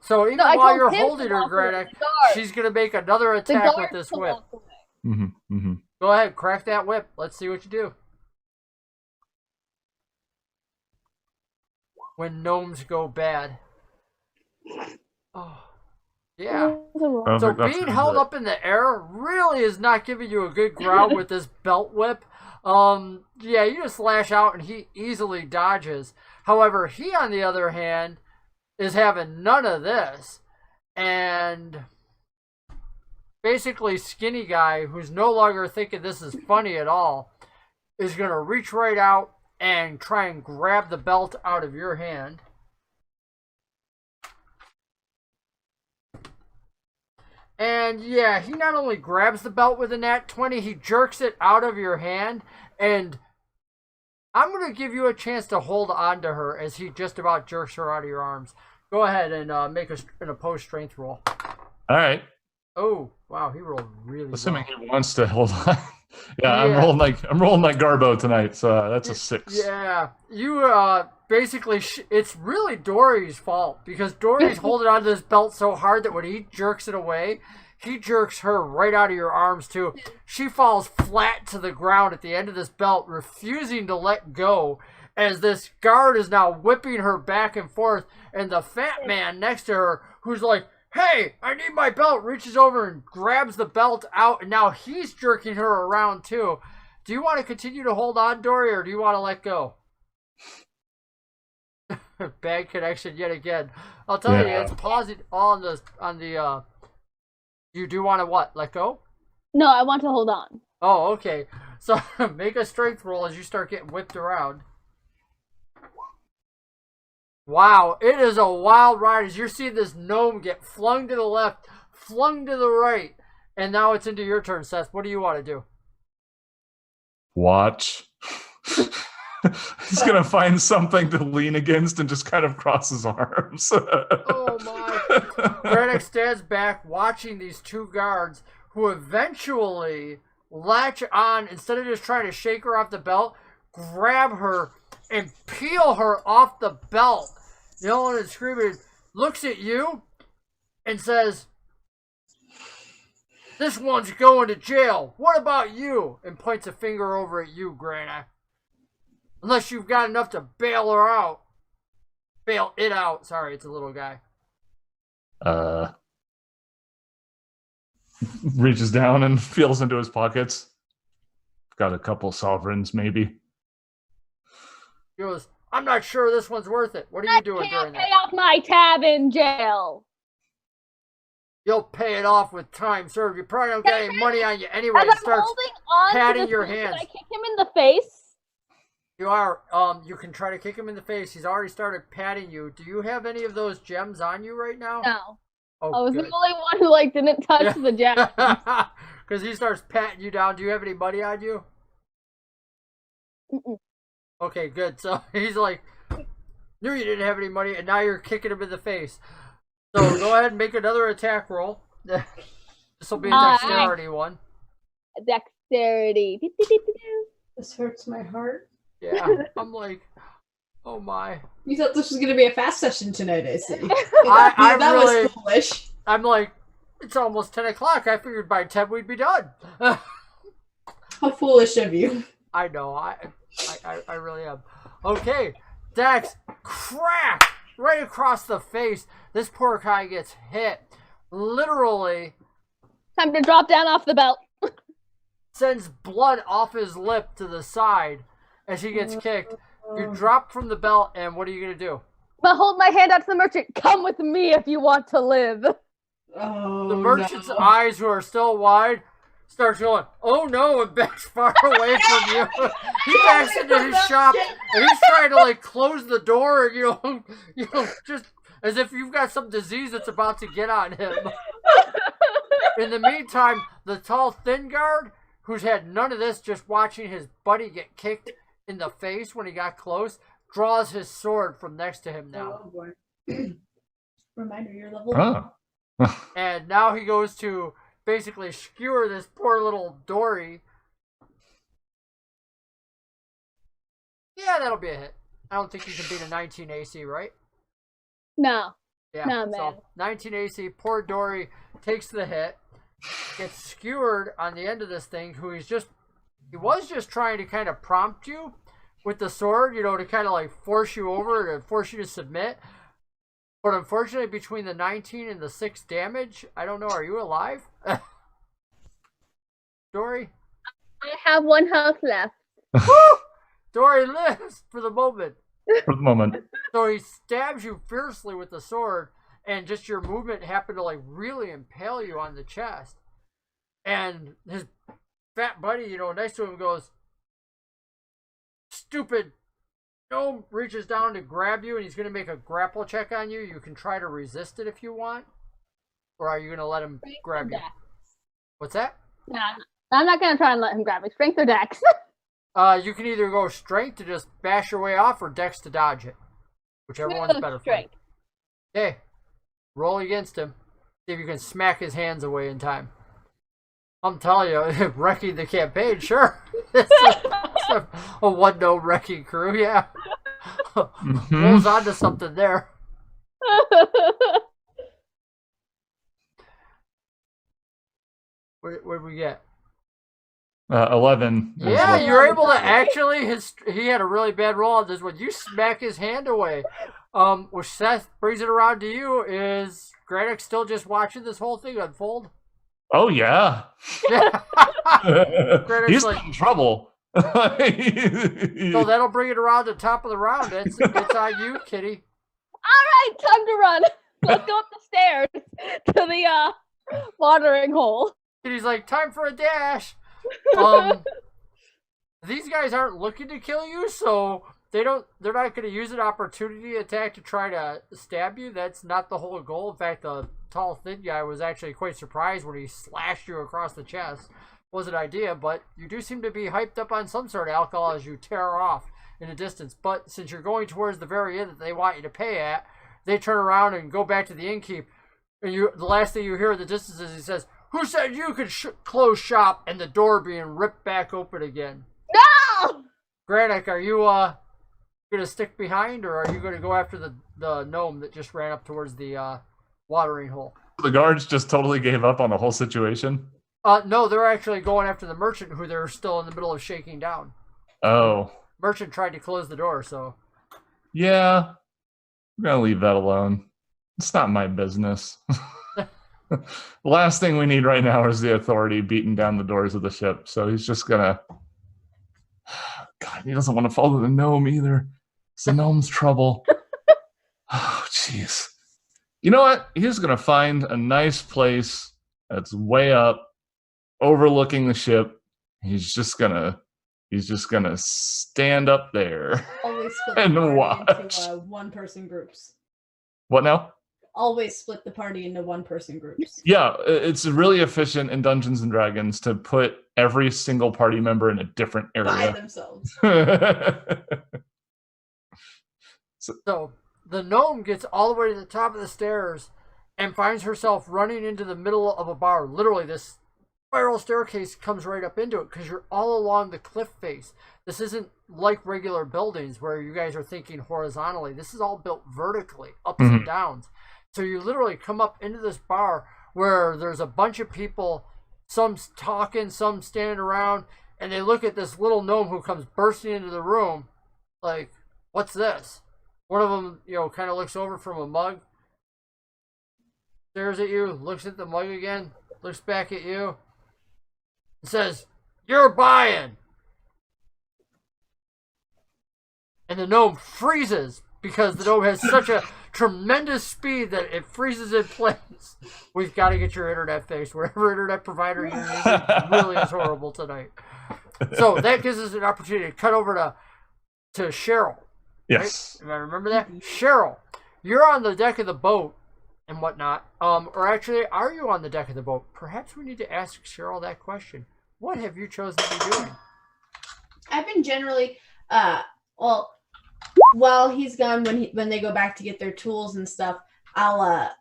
So even No, I while told you're him to holding her, walk away. Granick, The guard. she's gonna make another The attack with guard this to whip. walk away. Mm-hmm. Mm-hmm. Go ahead, crack that whip. Let's see what you do. When gnomes go bad. Oh, yeah. Oh, So that's being good. held up in the air really is not giving you a good ground with this belt whip. Yeah, you just lash out and he easily dodges. However, he on the other hand is having none of this. And basically Skinny Guy, who's no longer thinking this is funny at all, is going to reach right out and try and grab the belt out of your hand. And yeah, he not only grabs the belt with a nat 20, he jerks it out of your hand. And I'm going to give you a chance to hold on to her as he just about jerks her out of your arms. Go ahead and make an opposed strength roll. All right. Oh, wow, he rolled really Assuming well. he wants to hold on. Yeah, I'm rolling like Garbo tonight, so that's a 6. Yeah, you basically it's really Dory's fault because Dory's holding on to this belt so hard that when he jerks it away, he jerks her right out of your arms too. She falls flat to the ground at the end of this belt, refusing to let go as this guard is now whipping her back and forth, and the fat man next to her who's like, "Hey, I need my belt," reaches over and grabs the belt out, and now he's jerking her around too. Do you want to continue to hold on, Dory, or do you want to let go? Bad connection yet again. I'll tell you, it's pausing on the you do want to what? Let go? No, I want to hold on. Oh, okay. So make a strength roll as you start getting whipped around. Wow, it is a wild ride as you're seeing this gnome get flung to the left, flung to the right, and now it's into your turn, Seth. What do you want to do? Watch. He's gonna find something to lean against and just kind of cross his arms. Oh my. Granick stands back watching these two guards who eventually latch on, instead of just trying to shake her off the belt, grab her and peel her off the belt. Yelling and screaming, looks at you and says, "This one's going to jail. What about you?" And points a finger over at you, Granick. Unless you've got enough to bail her out. Bail it out. Sorry, it's a little guy. Reaches down and feels into his pockets. Got a couple sovereigns, maybe. He goes, "I'm not sure this one's worth it. What are you doing during Pay that?" off my tab in jail. "You'll pay it off with time served. You probably don't got any money on you anyway." As It I'm starts holding on patting to your this, hands. can I kick him in the face? You are. You can try to kick him in the face. He's already started patting you. Do you have any of those gems on you right now? No. Oh, I was good. the only one who didn't touch the gem. Because he starts patting you down. Do you have any money on you? Mm-mm. Okay, good. So he's like, knew you didn't have any money, and now you're kicking him in the face. So go ahead and make another attack roll. This will be a dexterity one. Dexterity. This hurts my heart. Yeah, I'm like, oh my. You thought this was going to be a fast session tonight, I see. I that really, was foolish. I'm like, it's almost 10 o'clock. I figured by 10 we'd be done. How foolish of you. I know. I really am. Okay, Dex, crack right across the face. This poor guy gets hit. Literally Time to drop down off the belt. sends blood off his lip to the side as he gets kicked. You drop from the belt, and what are you going to do? But hold my hand out to the merchant. Come with me if you want to live. Oh, The merchant's eyes, who are still wide, starts going, "Oh no," and backs far away from you. He backs into his shop, and he's trying to close the door, and just as if you've got some disease that's about to get on him. In the meantime, the tall, thin guard, who's had none of this, just watching his buddy get kicked in the face when he got close, draws his sword from next to him now. Oh, boy. Reminder, you're level And now he goes to basically skewer this poor little Dory. Yeah, that'll be a hit. I don't think you can beat a 19 AC, right? No. Yeah. No, man. So 19 AC, poor Dory takes the hit, gets skewered on the end of this thing, he was just trying to kind of prompt you with the sword, to kind of like force you over, to force you to submit. But unfortunately, between the 19 and the 6 damage, I don't know, are you alive? Dory? I have 1 health left. Woo! Dory lives for the moment. For the moment. So he stabs you fiercely with the sword, and just your movement happened to like really impale you on the chest. And his fat buddy, next to him goes, "Stupid gnome," reaches down to grab you, and he's going to make a grapple check on you. You can try to resist it if you want. Or are you going to let him grab you? What's that? No, I'm not going to try and let him grab me. Strength or dex? You can either go strength to just bash your way off, or dex to dodge it. Whichever one's better for you. Okay. Roll against him. See if you can smack his hands away in time. I'm telling you, wrecking the campaign, sure. It's a one-note wrecking crew, yeah. Rolls onto something there. What did we get? 11. Yeah, you're able to actually. He had a really bad roll on this one. You smack his hand away. Which Seth brings it around to you. Is Granite still just watching this whole thing unfold? Oh yeah. He's like, in trouble. So that'll bring it around to the top of the round. It's on you, Kitty. All right, time to run. Let's go up the stairs to the watering hole. Kitty's like, time for a dash. These guys aren't looking to kill you, so they're not going to use an opportunity attack to try to stab you. That's not the whole goal. In fact, the tall, thin guy was actually quite surprised when he slashed you across the chest. Was an idea, but you do seem to be hyped up on some sort of alcohol as you tear off in the distance. But since you're going towards the very end that they want you to pay at, they turn around and go back to the innkeep. And the last thing you hear in the distance is he says, "Who said you could close shop?" And the door being ripped back open again. No! Granite, are you going to stick behind, or are you going to go after the gnome that just ran up towards the watering hole? The guards just totally gave up on the whole situation? No, they're actually going after the merchant, who they're still in the middle of shaking down. Oh. Merchant tried to close the door, so... Yeah. I'm going to leave that alone. It's not my business. The last thing we need right now is the authority beating down the doors of the ship, so he's just going to... God, he doesn't want to follow the gnome either. It's the gnome's trouble. Oh, jeez. You know what? He's going to find a nice place that's way up, overlooking the ship. He's just gonna stand up there. Always split and the party watch. into one-person groups. What now? Always split the party into one-person groups. Yeah, it's really efficient in Dungeons and Dragons to put every single party member in a different By area. themselves. So the gnome gets all the way to the top of the stairs and finds herself running into the middle of a bar. Literally, this spiral staircase comes right up into it because you're all along the cliff face. This isn't like regular buildings where you guys are thinking horizontally. This is all built vertically, ups and downs. So you literally come up into this bar where there's a bunch of people, some talking, some standing around, and they look at this little gnome who comes bursting into the room like, "What's this?" One of them, kind of looks over from a mug, stares at you, looks at the mug again, looks back at you, and says, "You're buying." And the gnome freezes because the gnome has such a tremendous speed that it freezes in place. We've got to get your internet fixed. Whatever internet provider you're using really is horrible tonight. So that gives us an opportunity to cut over to Cheryl. Yes. Right? Remember that? Cheryl, you're on the deck of the boat and whatnot. Or actually, are you on the deck of the boat? Perhaps we need to ask Cheryl that question. What have you chosen to be doing? I've been generally, while he's gone, when they go back to get their tools and stuff, I'll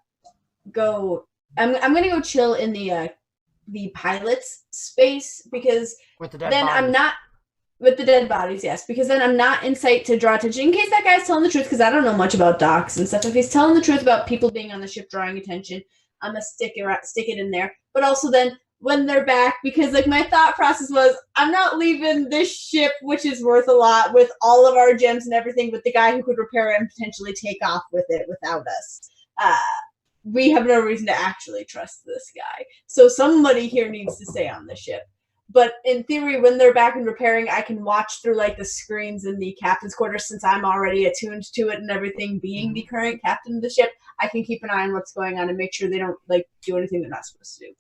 go. I'm gonna go chill in the pilot's space because With the dead then bodies. I'm not. With the dead bodies, yes, because then I'm not in sight to draw attention. In case that guy's telling the truth, because I don't know much about docks and stuff. If he's telling the truth about people being on the ship drawing attention, I'm gonna stick it in there. But also then when they're back, because like my thought process was, I'm not leaving this ship, which is worth a lot, with all of our gems and everything, with the guy who could repair it and potentially take off with it without us. We have no reason to actually trust this guy. So somebody here needs to stay on the ship. But in theory, when they're back and repairing, I can watch through like the screens in the captain's quarters, since I'm already attuned to it and everything. Being the current captain of the ship, I can keep an eye on what's going on and make sure they don't like do anything they're not supposed to do.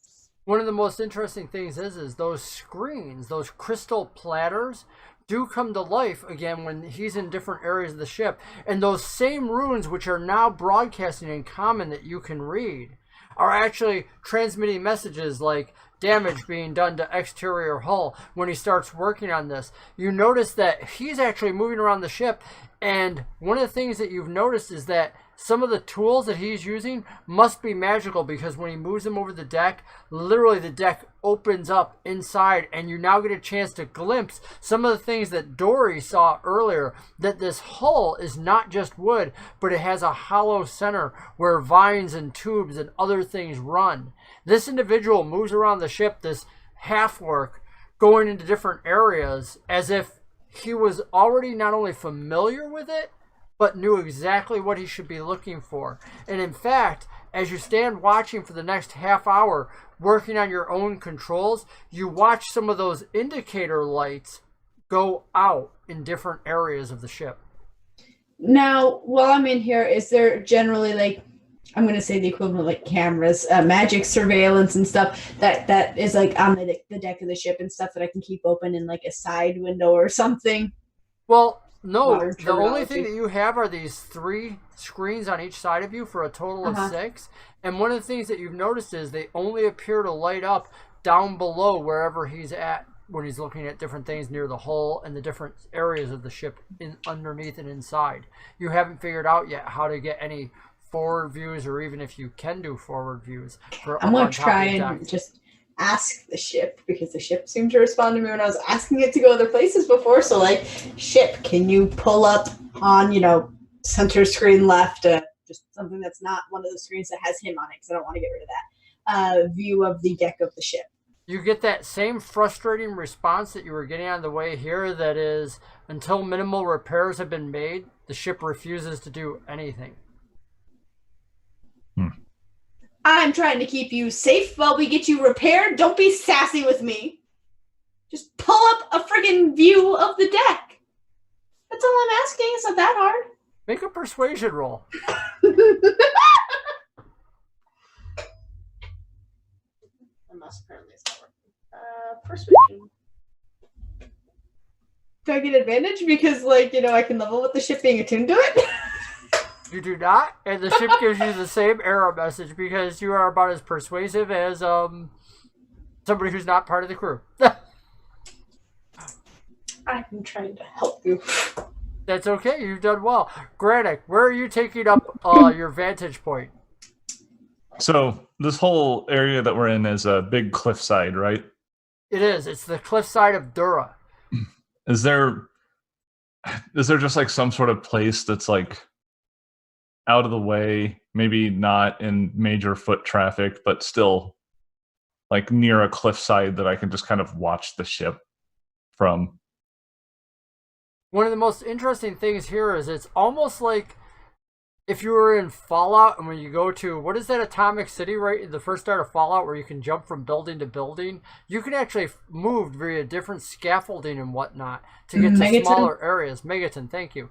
One of the most interesting things is those screens, those crystal platters, do come to life again when he's in different areas of the ship, and those same runes, which are now broadcasting in common that you can read, are actually transmitting messages like damage being done to exterior hull. When he starts working on this, you notice that he's actually moving around the ship, and one of the things that you've noticed is that some of the tools that he's using must be magical, because when he moves them over the deck, literally the deck opens up inside, and you now get a chance to glimpse some of the things that Dory saw earlier, that this hull is not just wood, but it has a hollow center where vines and tubes and other things run. This individual moves around the ship, this half-orc, going into different areas as if he was already not only familiar with it, but knew exactly what he should be looking for. And in fact, as you stand watching for the next half hour, working on your own controls, you watch some of those indicator lights go out in different areas of the ship. Now, while I'm in here, is there generally like, I'm going to say the equivalent of like cameras, magic surveillance and stuff that is like on the deck of the ship and stuff that I can keep open in like a side window or something? Well, no, the only thing that you have are these 3 screens on each side of you for a total of 6. And one of the things that you've noticed is they only appear to light up down below wherever he's at when he's looking at different things near the hull and the different areas of the ship underneath and inside. You haven't figured out yet how to get any forward views, or even if you can do forward views. I'm going to try and just ask the ship, because the ship seemed to respond to me when I was asking it to go other places before. So like, ship, can you pull up on, center screen left, just something that's not one of the screens that has him on it, because I don't want to get rid of that, view of the deck of the ship. You get that same frustrating response that you were getting on the way here, that is, until minimal repairs have been made, the ship refuses to do anything. I'm trying to keep you safe while we get you repaired. Don't be sassy with me. Just pull up a friggin' view of the deck. That's all I'm asking. It's not that hard. Make a persuasion roll. Unless apparently it's not working. Persuasion. Do I get advantage because, I can level with the ship being attuned to it? You do not, and the ship gives you the same error message because you are about as persuasive as somebody who's not part of the crew. I'm trying to help you. That's okay, you've done well. Granick, where are you taking up your vantage point? So this whole area that we're in is a big cliffside, right? It is. It's the cliffside of Dura. Is there just like some sort of place that's like out of the way, maybe not in major foot traffic, but still like near a cliffside that I can just kind of watch the ship from? One of the most interesting things here is it's almost like if you were in Fallout, and when you go to, what is that atomic city right in the first start of Fallout where you can jump from building to building, you can actually move via different scaffolding and whatnot to get to smaller areas. Megaton, thank you.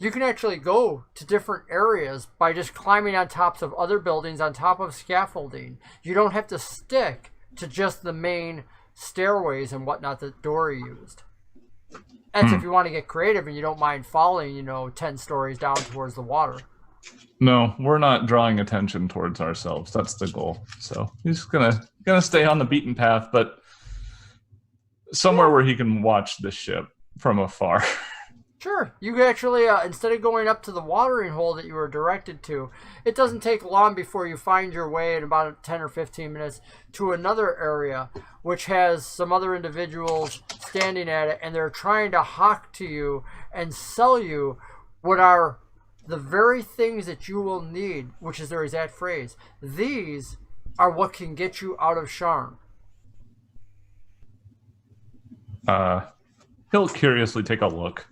You can actually go to different areas by just climbing on tops of other buildings on top of scaffolding. You don't have to stick to just the main stairways and whatnot that Dory used. That's if you want to get creative and you don't mind falling, 10 stories down towards the water. No, we're not drawing attention towards ourselves. That's the goal. So he's gonna stay on the beaten path, but somewhere where he can watch the ship from afar. Sure. You actually, instead of going up to the watering hole that you were directed to, it doesn't take long before you find your way in about 10 or 15 minutes to another area, which has some other individuals standing at it, and they're trying to hawk to you and sell you what are the very things that you will need, which is their exact phrase. These are what can get you out of Sharn. He'll curiously take a look.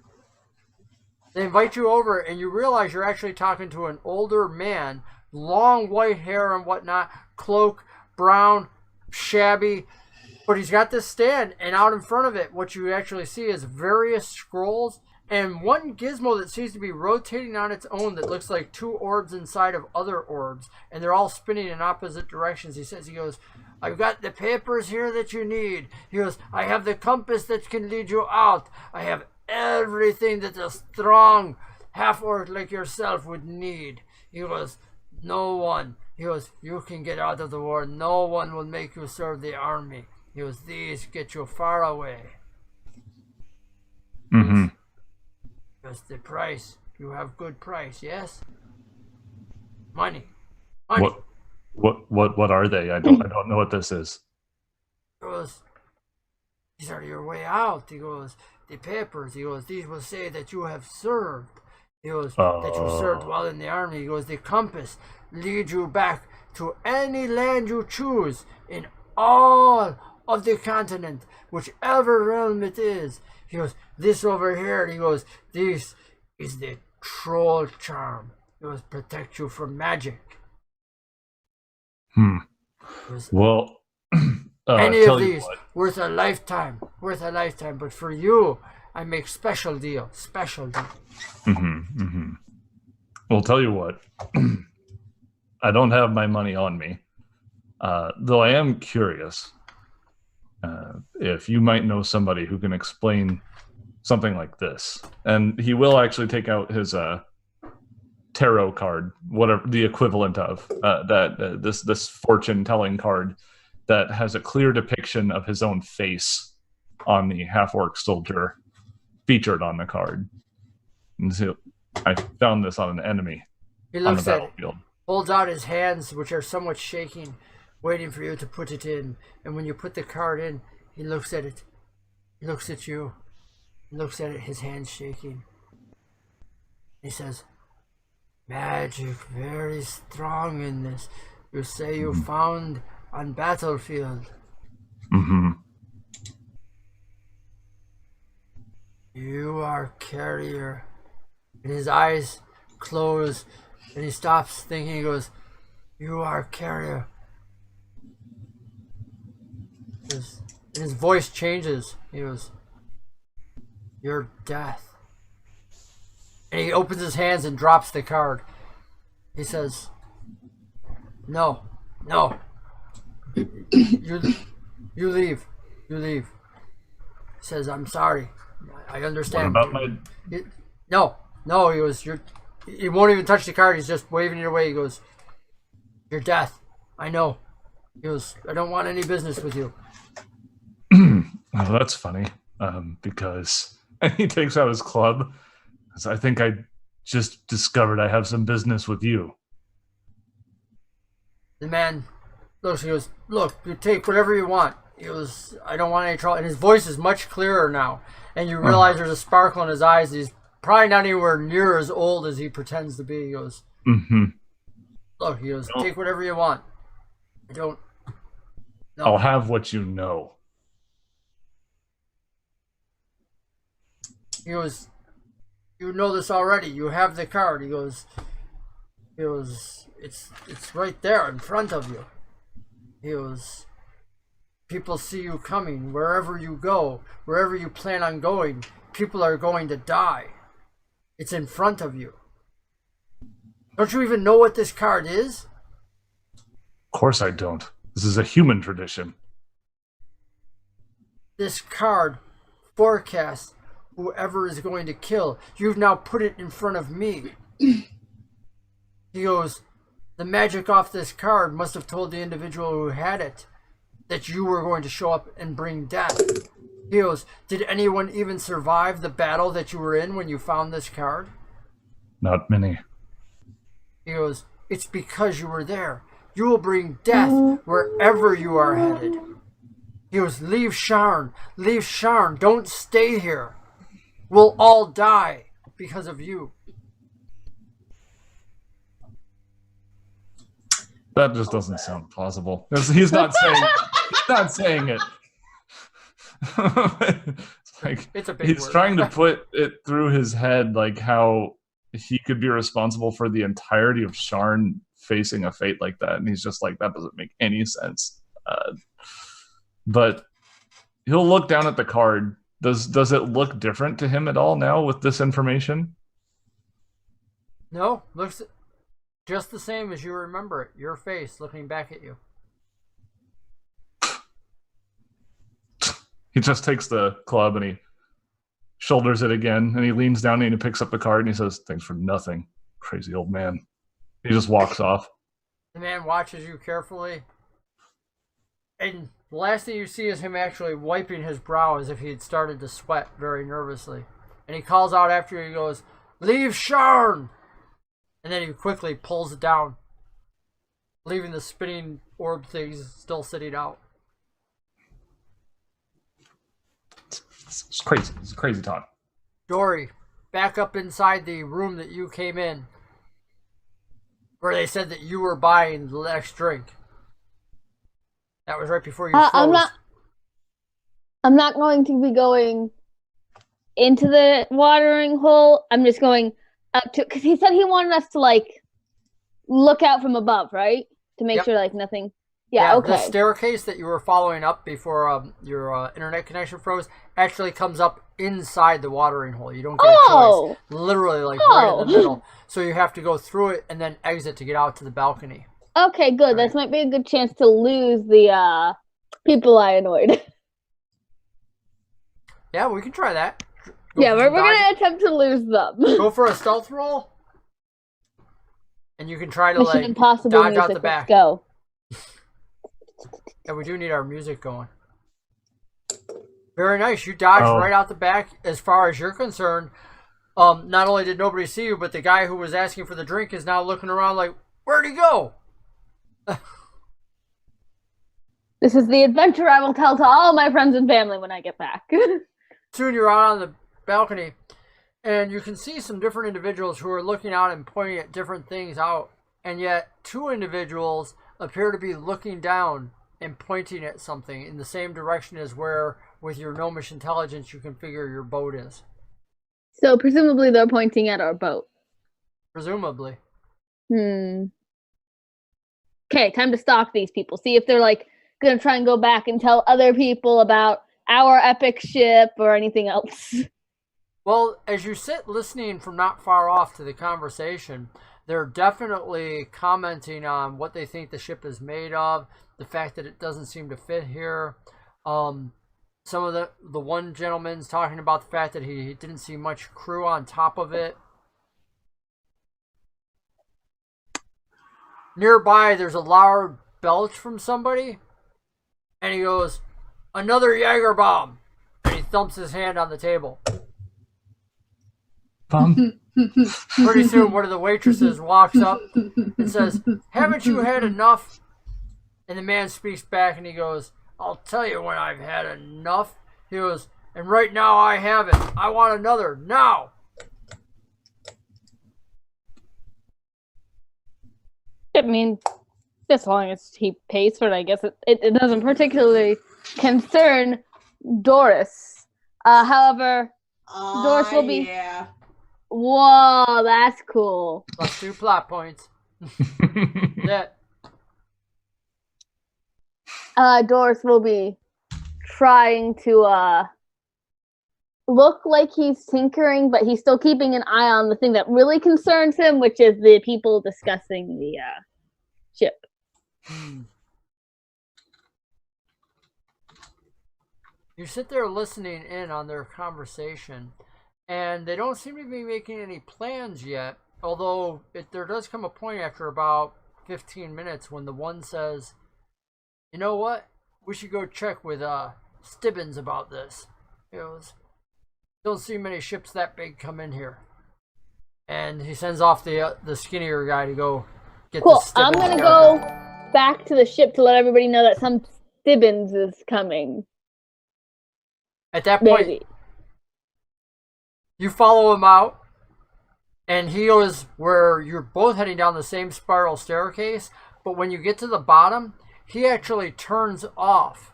They invite you over, and you realize you're actually talking to an older man, long white hair and whatnot, cloak, brown, shabby, but he's got this stand, and out in front of it, what you actually see is various scrolls, and one gizmo that seems to be rotating on its own that looks like two orbs inside of other orbs, and they're all spinning in opposite directions. He goes, I've got the papers here that you need. He goes, I have the compass that can lead you out. I have everything that a strong half-orc like yourself would need. He goes, no one. He goes, you can get out of the war. No one will make you serve the army. He goes, these get you far away. Mm-hmm. That's the price. You have good price, yes? Money. What are they? I don't know what this is. He goes, these are your way out. He goes, the papers. He goes, these will say that you have served. He goes, that you served well in the army. He goes, the compass leads you back to any land you choose in all of the continent, whichever realm it is. He goes, this over here. He goes, this is the troll charm. It will protect you from magic. Well, any of these worth a lifetime. But for you, I make special deal. Well, tell you what, I don't have my money on me, though I am curious if you might know somebody who can explain something like this. And he will actually take out his tarot card, whatever the equivalent of this fortune telling card that has a clear depiction of his own face on the half-orc soldier featured on the card. And so I found this on an enemy. He looks at it, holds out his hands, which are somewhat shaking, waiting for you to put it in. And when you put the card in, he looks at it. He looks at you. He looks at it, his hands shaking. He says, magic very strong in this. You say you found on battlefield. You are carrier. And his eyes close and he stops thinking. He goes, you are carrier. And his voice changes. He goes, your death. And he opens his hands and drops the card. He says, no. You leave. He says, I'm sorry. I understand. What about No, he goes, he won't even touch the card. He's just waving it away. He goes, your death. I know. He goes, I don't want any business with you. Well, that's funny, because he takes out his club. I think I just discovered I have some business with you. The man looks, he goes, look, you take whatever you want. He goes, I don't want any trouble. And his voice is much clearer now. And you realize there's a sparkle in his eyes. He's probably not anywhere near as old as he pretends to be. He goes, look, he goes, take whatever you want. I don't. No. I'll have what you know. He goes, you know this already. You have the card. He goes, it's right there in front of you. He goes, people see you coming. Wherever you go, wherever you plan on going, people are going to die. It's in front of you. Don't you even know what this card is? Of course I don't. This is a human tradition. This card forecasts whoever is going to kill. You've now put it in front of me. He goes, the magic off this card must have told the individual who had it that you were going to show up and bring death. He goes, did anyone even survive the battle that you were in when you found this card? Not many. He goes, it's because you were there. You will bring death wherever you are headed. He goes, leave Sharn. Leave Sharn. Don't stay here. We'll all die because of you. That just doesn't sound plausible. He's not saying it. It's like It's a big he's word. trying to put it through his head like how he could be responsible for the entirety of Sharn facing a fate like that, and he's just like, that doesn't make any sense. But he'll look down at the card. Does it look different to him at all now with this information? No, looks just the same as you remember it. Your face looking back at you. He just takes the club and he shoulders it again, and he leans down and he picks up the card and he says, thanks for nothing, crazy old man. He just walks off. The man watches you carefully, and the last thing you see is him actually wiping his brow as if he had started to sweat very nervously. And he calls out after you, he goes, leave Sharn! And then he quickly pulls it down, leaving the spinning orb things still sitting out. It's crazy. It's crazy talk. Dory, back up inside the room that you came in, where they said that you were buying the next drink. That was right before you froze. I'm not going to be going into the watering hole. I'm just going up to, because he said he wanted us to like look out from above, right? To make sure like nothing. Yeah, okay. The staircase that you were following up before your internet connection froze actually comes up inside the watering hole. You don't get a choice. Literally, like right in the middle. So you have to go through it and then exit to get out to the balcony. Okay, good. Right. This might be a good chance to lose the people I annoyed. Yeah, we can try that. We're going to attempt to lose them. Go for a stealth roll. And you can try to Mission Impossible dodge music, out the back. Let's go. Yeah, we do need our music going. Very nice. You dodged right out the back. As far as you're concerned, not only did nobody see you, but the guy who was asking for the drink is now looking around like, where'd he go? This is the adventure I will tell to all my friends and family when I get back. Soon you're out on the balcony, and you can see some different individuals who are looking out and pointing at different things out, and yet two individuals appear to be looking down and pointing at something in the same direction as where, with your gnomish intelligence, you can figure your boat is. So presumably they're pointing at our boat. Presumably. Okay, time to stalk these people. See if they're like gonna try and go back and tell other people about our epic ship or anything else. Well, as you sit listening from not far off to the conversation, they're definitely commenting on what they think the ship is made of, the fact that it doesn't seem to fit here. Some of the one gentleman's talking about the fact that he didn't see much crew on top of it. Nearby, there's a loud belch from somebody, and he goes, another Jaeger bomb, and he thumps his hand on the table. Bomb? Pretty soon, one of the waitresses walks up and says, haven't you had enough? And the man speaks back and he goes, I'll tell you when I've had enough. He goes, and right now I have it. I want another, now. I mean, as long as he pays for it, I guess it doesn't particularly concern Doris. However, Doris will be... Yeah. Whoa, that's cool. +2 plot points. That. Doris will be trying to look like he's tinkering, but he's still keeping an eye on the thing that really concerns him, which is the people discussing the ship. You sit there listening in on their conversation, and they don't seem to be making any plans yet, although there does come a point after about 15 minutes when the one says, you know what? We should go check with Stibbins about this. He goes, don't see many ships that big come in here. And he sends off the skinnier guy to go get Cool. the I'm Stibbins gonna together. go back to the ship to let everybody know that some Stibbins is coming. At that point, Maybe. you follow him out, and he goes where you're both heading down the same spiral staircase, but when you get to the bottom, he actually turns off,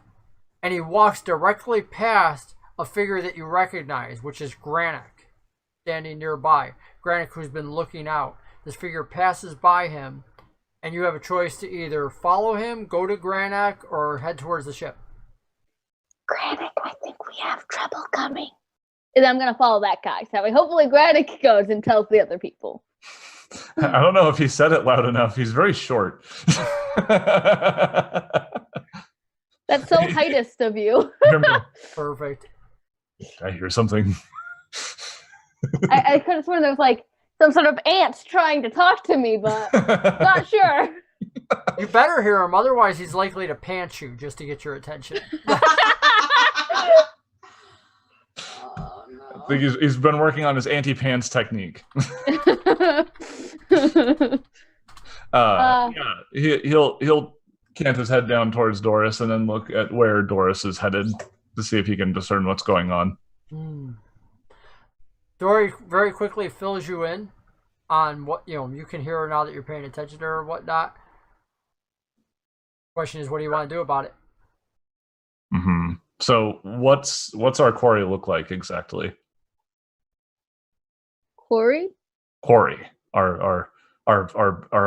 and he walks directly past a figure that you recognize, which is Granick, standing nearby. Granick, who's been looking out. This figure passes by him, and you have a choice to either follow him, go to Granick, or head towards the ship. Granick, I think we have trouble coming. And I'm gonna follow that guy. So hopefully Granick goes and tells the other people. I don't know if he said it loud enough. He's very short. That's so heightest of you. Perfect. I hear something. I could have sworn there was like some sort of ants trying to talk to me, but not sure. You better hear him, otherwise he's likely to pant you just to get your attention. Oh, no. I think he's been working on his anti-pants technique. He'll cant his head down towards Doris and then look at where Doris is headed to see if he can discern what's going on. Dory very quickly fills you in on what you can hear her now that you're paying attention to her or whatnot. Question is, what do you want to do about it? Mm-hmm. So what's our quarry look like exactly? Quarry? Quarry, our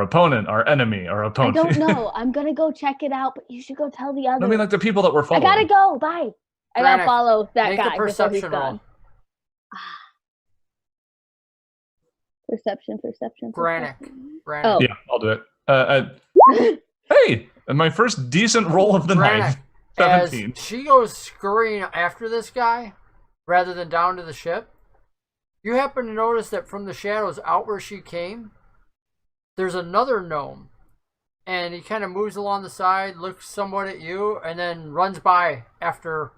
opponent, our enemy, our I opponent. don't know. I'm gonna go check it out, but you should go tell the others. I mean, like the people that we're I following. gotta go. Bye. I gotta Granick, follow that make guy a before he's perception roll. gone. Perception. Granick. Oh. Yeah, I'll do it. Hey, my first decent roll of the night. Granick, 17. as she goes scurrying after this guy, rather than down to the ship, you happen to notice that from the shadows out where she came, there's another gnome. And he kind of moves along the side, looks somewhat at you, and then runs by after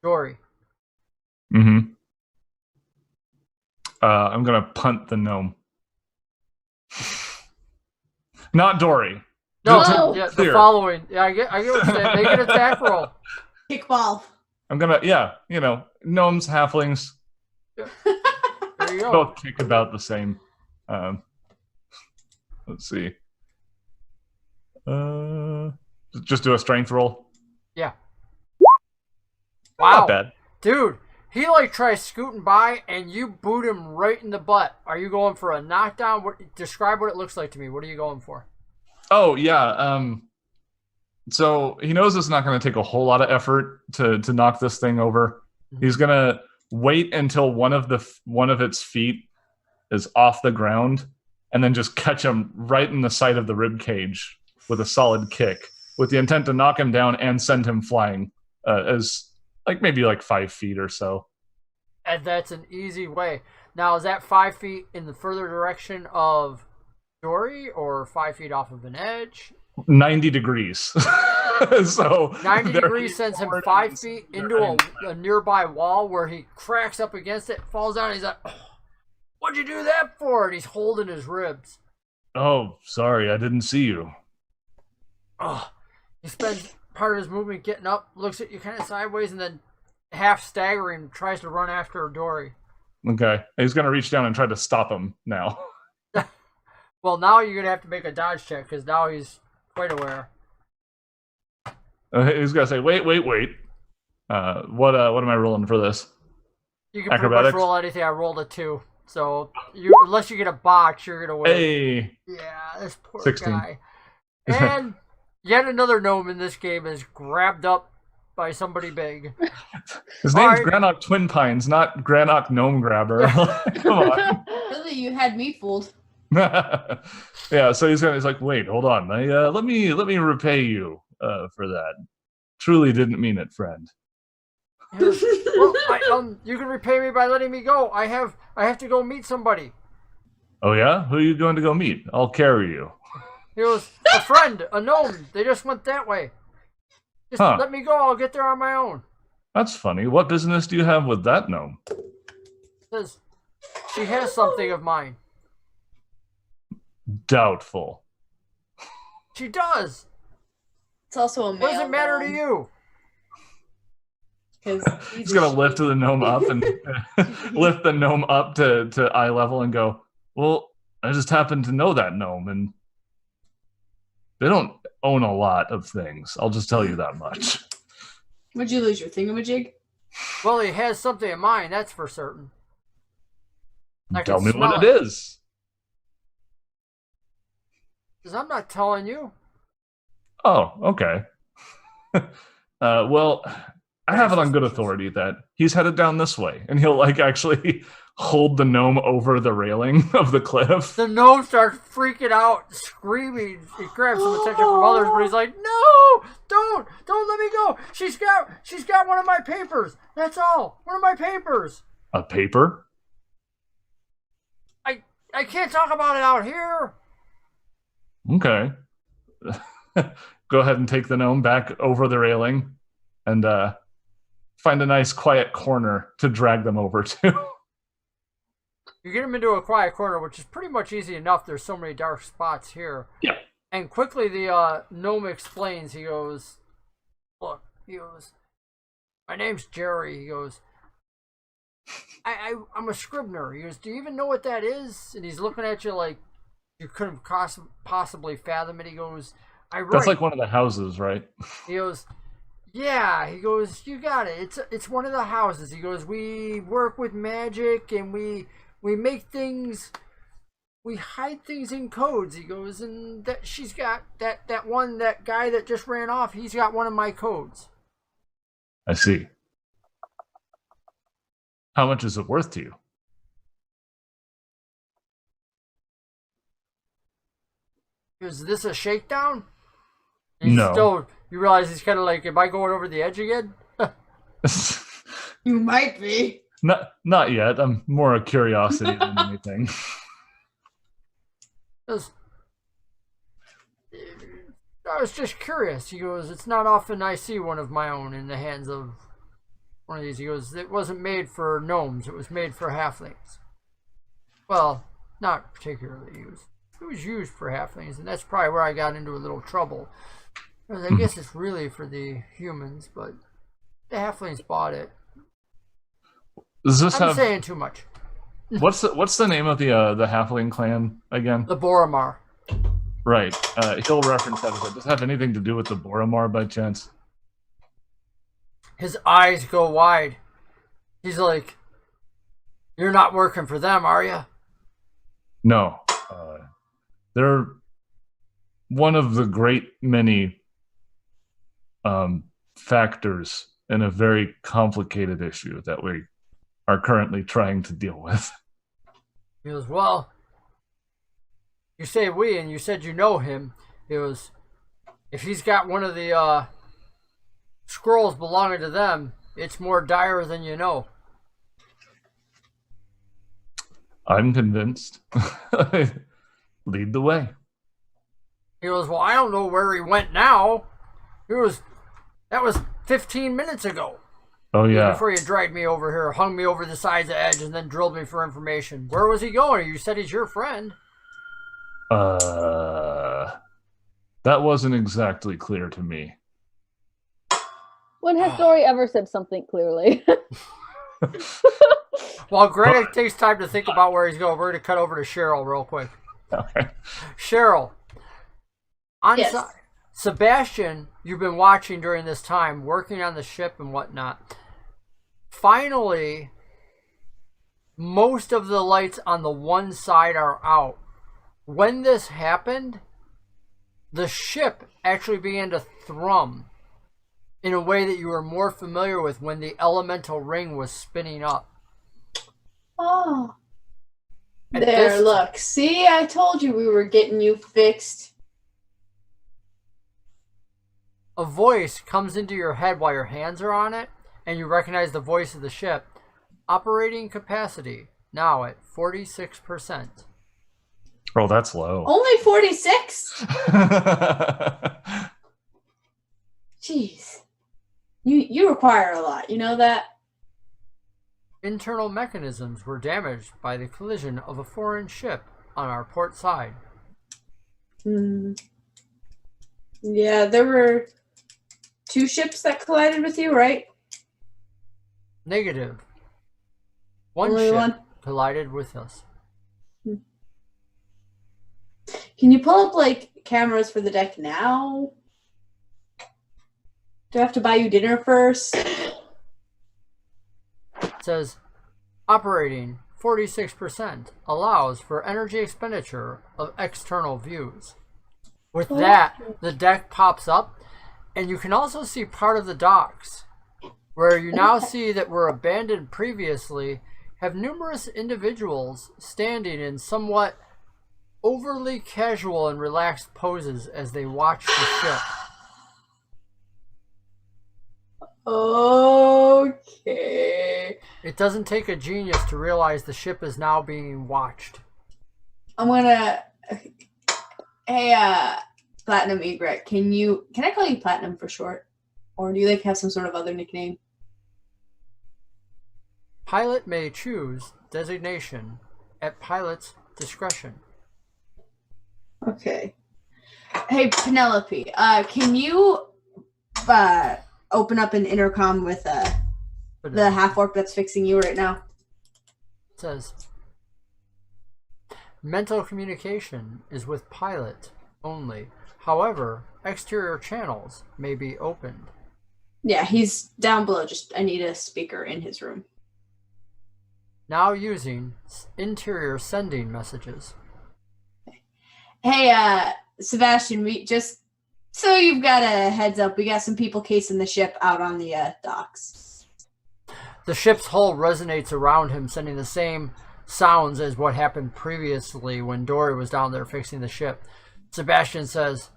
Dory. Mm-hmm. I'm gonna punt the gnome. Not Dory. No, Oh. yeah, the Clear. following. Yeah, I get what you're saying. Make an attack roll. Kickball. I'm gonna, gnomes, halflings, There you go. both kick about the same. Let's see. Just do a strength roll. Yeah. Not Wow. bad. Dude, he tries scooting by and you boot him right in the butt. Are you going for a knockdown? Describe what it looks like to me. What are you going for? Oh yeah. So he knows it's not going to take a whole lot of effort to knock this thing over. Mhm. He's gonna wait until one of its feet is off the ground, and then just catch him right in the side of the rib cage with a solid kick, with the intent to knock him down and send him flying, as maybe 5 feet or so. And that's an easy way. Now, is that 5 feet in the further direction of Dory or 5 feet off of an edge? 90 degrees. So 90 there degrees he's sends him forward 5 and feet there into and- a nearby wall where he cracks up against it, falls down, and he's like, oh, what'd you do that for? And he's holding his ribs. Oh, sorry, I didn't see you. Oh, he spends part of his movement getting up, looks at you kind of sideways, and then half staggering tries to run after Dory. Okay, he's gonna reach down and try to stop him now. Well, now you're going to have to make a dodge check because now he's quite aware. He's gonna say, wait. What am I rolling for this? You can pretty Acrobatics? much roll anything. I rolled a 2. So unless you get a botch, you're going to win. Hey, Yeah, this poor 16. guy. And yet another gnome in this game is grabbed up by somebody big. his All name's right. Granok Twinpines, not Granok Gnome Grabber. Come on. Really, you had me fooled. Yeah, so he's like, wait, hold on. Let me repay you for that. Truly didn't mean it, friend. Well, you can repay me by letting me go. I have to go meet somebody. Oh yeah? Who are you going to go meet? I'll carry you. He goes, a friend, a gnome. They just went that way. Just Huh. let me go. I'll get there on my own. That's funny. What business do you have with that gnome? Says she has something of mine. Doubtful. She does. It's also a male. What does it matter to you? Because He's gonna lift the gnome up and lift the gnome up to eye level and go, well, I just happen to know that gnome, and they don't own a lot of things. I'll just tell you that much. Would you lose your thingamajig? Well, he has something in mind, that's for certain. I Tell can me smell what it is. Because I'm not telling you. Oh, okay. Well, I have it on good authority that he's headed down this way, and he'll like actually hold the gnome over the railing of the cliff. The gnome starts freaking out, screaming. He grabs some attention from others, but he's like, "No, don't let me go. She's got one of my papers. That's all. One of my papers. A paper? I can't talk about it out here." Okay. Go ahead and take the gnome back over the railing and find a nice quiet corner to drag them over to. You get him into a quiet corner, which is pretty much easy enough. There's so many dark spots here. Yeah. And quickly the gnome explains. He goes, "Look," he goes, "my name's Jerry." He goes, I'm a scrivener. He goes, "Do you even know what that is?" And he's looking at you like you couldn't possibly fathom it. He goes, "I write." That's like one of the houses, right? He goes, "Yeah." He goes, "You got it. It's one of the houses." He goes, "We work with magic and we make things, we hide things in codes." He goes, "And that she's got that guy that just ran off, he's got one of my codes." I see. How much is it worth to you? Is this a shakedown? No. You realize he's kind of like, am I going over the edge again? You might be. Not yet. I'm more a curiosity than anything. I was just curious. He goes, "It's not often I see one of my own in the hands of one of these." He goes, "It wasn't made for gnomes. It was made for halflings." Well, not particularly. It was used for halflings, and that's probably where I got into a little trouble. I guess it's really for the humans, but the halflings bought it. Does this I'm have saying too much. what's the name of the halfling clan again? The Boromar. Right. He'll reference that. Does it have anything to do with the Boromar by chance? His eyes go wide. He's like, "You're not working for them, are you?" No. They're one of the great many factors in a very complicated issue that we are currently trying to deal with. He goes, "Well, you say we, and you said you know him." He goes, "If he's got one of the scrolls belonging to them, it's more dire than you know." I'm convinced. Lead the way. He goes, "Well, I don't know where he went now. That was 15 minutes ago. Oh, yeah. Before you dragged me over here, hung me over the sides of the edge, and then drilled me for information. Where was he going? You said he's your friend." That wasn't exactly clear to me. When has Dory ever said something clearly? While Greg takes time to think about where he's going, we're going to cut over to Cheryl real quick. Okay. Cheryl, Yes. Sebastian, you've been watching during this time, working on the ship and whatnot. Finally, most of the lights on the one side are out. When this happened, the ship actually began to thrum in a way that you were more familiar with when the elemental ring was spinning up. Oh. And There, look. See, I told you we were getting you fixed. A voice comes into your head while your hands are on it, and you recognize the voice of the ship. Operating capacity, now at 46%. Oh, that's low. Only 46? Jeez. You require a lot. You know that? Internal mechanisms were damaged by the collision of a foreign ship on our port side. Yeah, there were 2 ships that collided with you, right? Negative. One Only ship one? collided with us. Can you pull up, like, cameras for the deck now? Do I have to buy you dinner first? It says, operating 46% allows for energy expenditure of external views. With that, the deck pops up, and you can also see part of the docks, where you now see that were abandoned previously, have numerous individuals standing in somewhat overly casual and relaxed poses as they watch the ship. Okay. It doesn't take a genius to realize the ship is now being watched. I'm gonna... Hey, Platinum Egret, can I call you Platinum for short? Or do you, like, have some sort of other nickname? Pilot may choose designation at pilot's discretion. Okay. Hey, Penelope, can you open up an intercom with the half-orc that's fixing you right now? It says, mental communication is with pilot only. However, exterior channels may be opened. Yeah, he's down below. I need a speaker in his room. Now using interior sending messages. Hey, Sebastian, just so you've got a heads up, we got some people casing the ship out on the docks. The ship's hull resonates around him, sending the same sounds as what happened previously when Dory was down there fixing the ship. Sebastian says,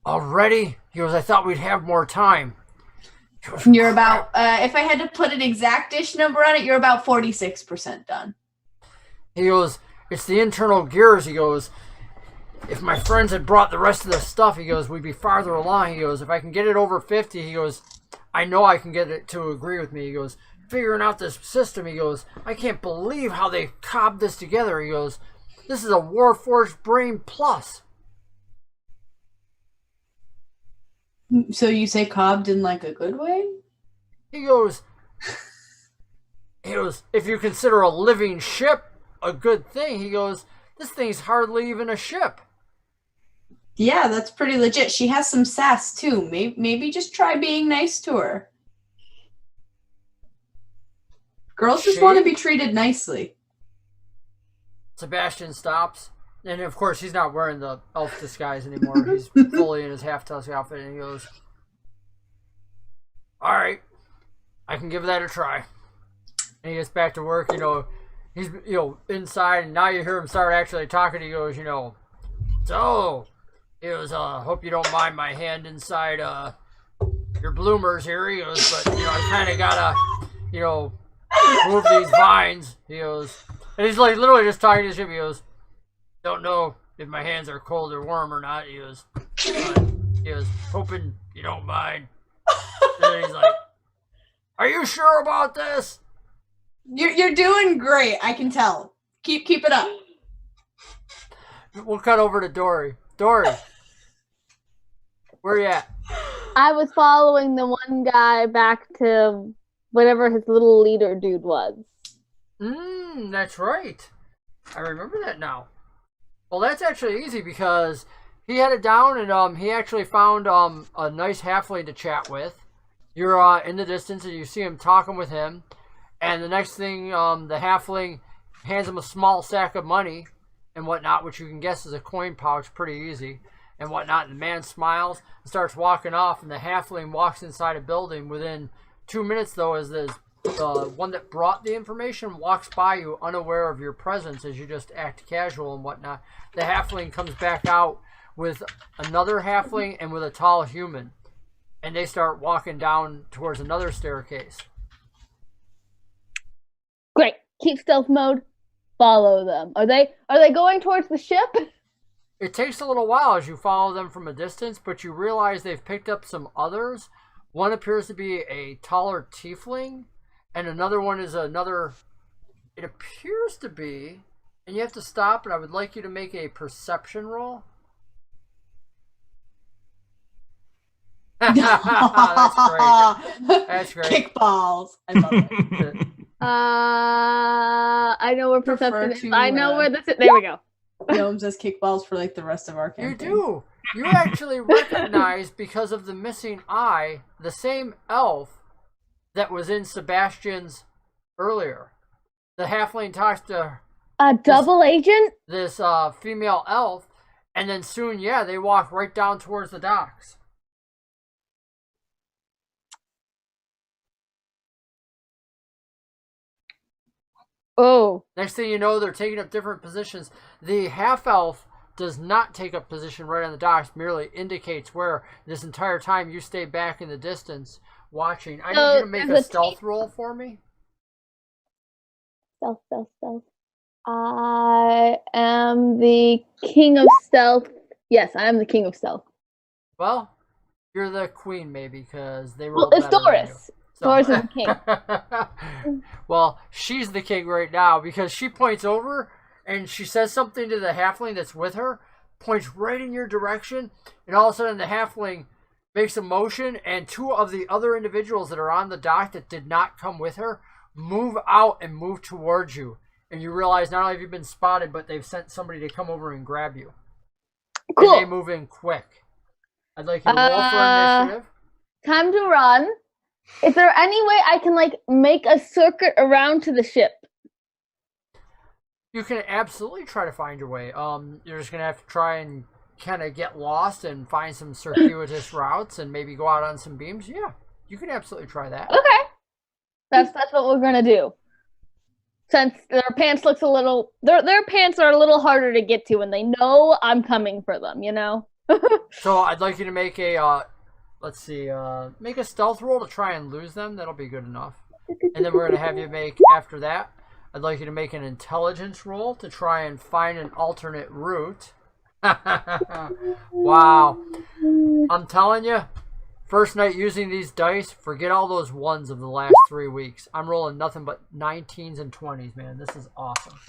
already? He goes, I thought we'd have more time. You're about, if I had to put an exact-ish number on it, you're about 46% done. He goes, it's the internal gears. He goes, if my friends had brought the rest of the stuff, he goes, we'd be farther along. He goes, if I can get it over 50, he goes, I know I can get it to agree with me. He goes, figuring out this system, he goes, I can't believe how they cobbed this together. He goes, this is a Warforged Brain Plus. So you say cobbed in, like, a good way? He goes, if you consider a living ship a good thing, he goes, this thing's hardly even a ship. Yeah, that's pretty legit. She has some sass, too. Maybe just try being nice to her. Girls just want to be treated nicely. Sebastian stops. And, of course, he's not wearing the elf disguise anymore. He's fully in his half-tusk outfit. And he goes, all right, I can give that a try. And he gets back to work. He's inside. And now you hear him start actually talking. He goes, so, he goes, hope you don't mind my hand inside your bloomers here. He goes, but, I kind of got to, move these vines. He goes, and he's like literally just talking to the ship. He goes, don't know if my hands are cold or warm or not. He goes, hoping you don't mind. And then he's like, are you sure about this? You're doing great. I can tell. Keep it up. We'll cut over to Dory. Dory, where you at? I was following the one guy back to whatever his little leader dude was. That's right. I remember that now. Well, that's actually easy because he headed down and he actually found a nice halfling to chat with. You're in the distance and you see him talking with him. And the next thing, the halfling hands him a small sack of money and whatnot, which you can guess is a coin pouch, pretty easy, and whatnot. And the man smiles and starts walking off, and the halfling walks inside a building. Within 2 minutes, though, as the one that brought the information walks by you unaware of your presence as you just act casual and whatnot. The halfling comes back out with another halfling and with a tall human, and they start walking down towards another staircase. Great. Keep stealth mode. Follow them. Are they going towards the ship? It takes a little while as you follow them from a distance, but you realize they've picked up some others One appears to be a taller tiefling, and another one is another. It appears to be, and you have to stop. And I would like you to make a perception roll. That's great. That's great. Kickballs. I love it. I know where perception is. to, I know where this is. There we go. Gnomes as kickballs for like the rest of our campaign. You do. You actually recognize, because of the missing eye, the same elf that was in Sebastian's earlier. The halfling talks to A double agent? this female elf, and then soon, yeah, they walk right down towards the docks. Oh. Next thing you know, they're taking up different positions. The half-elf does not take up position right on the docks, merely indicates where. This entire time you stay back in the distance watching. I need you to make a stealth roll for me. Stealth. I am the king of stealth. Yes, I am the king of stealth. Well, you're the queen, maybe, because they were. Well, it's Doris. Doris is the king. Well, she's the king right now because she points over and she says something to the halfling that's with her, points right in your direction, and all of a sudden the halfling makes a motion, and two of the other individuals that are on the dock that did not come with her move out and move towards you. And you realize not only have you been spotted, but they've sent somebody to come over and grab you. Cool. And they move in quick. I'd like you to roll for initiative. Time to run. Is there any way I can like make a circuit around to the ship? You can absolutely try to find your way. You're just gonna have to try and kind of get lost and find some circuitous routes and maybe go out on some beams. Yeah, you can absolutely try that. Okay, that's what we're gonna do. Since their pants looks a little, their pants are a little harder to get to, and they know I'm coming for them. You know. So I'd like you to make a, let's see, make a stealth roll to try and lose them. That'll be good enough. And then we're gonna have you make after that. I'd like you to make an intelligence roll to try and find an alternate route. Wow. I'm telling you, first night using these dice, forget all those ones of the last 3 weeks. I'm rolling nothing but 19s and 20s, man. This is awesome.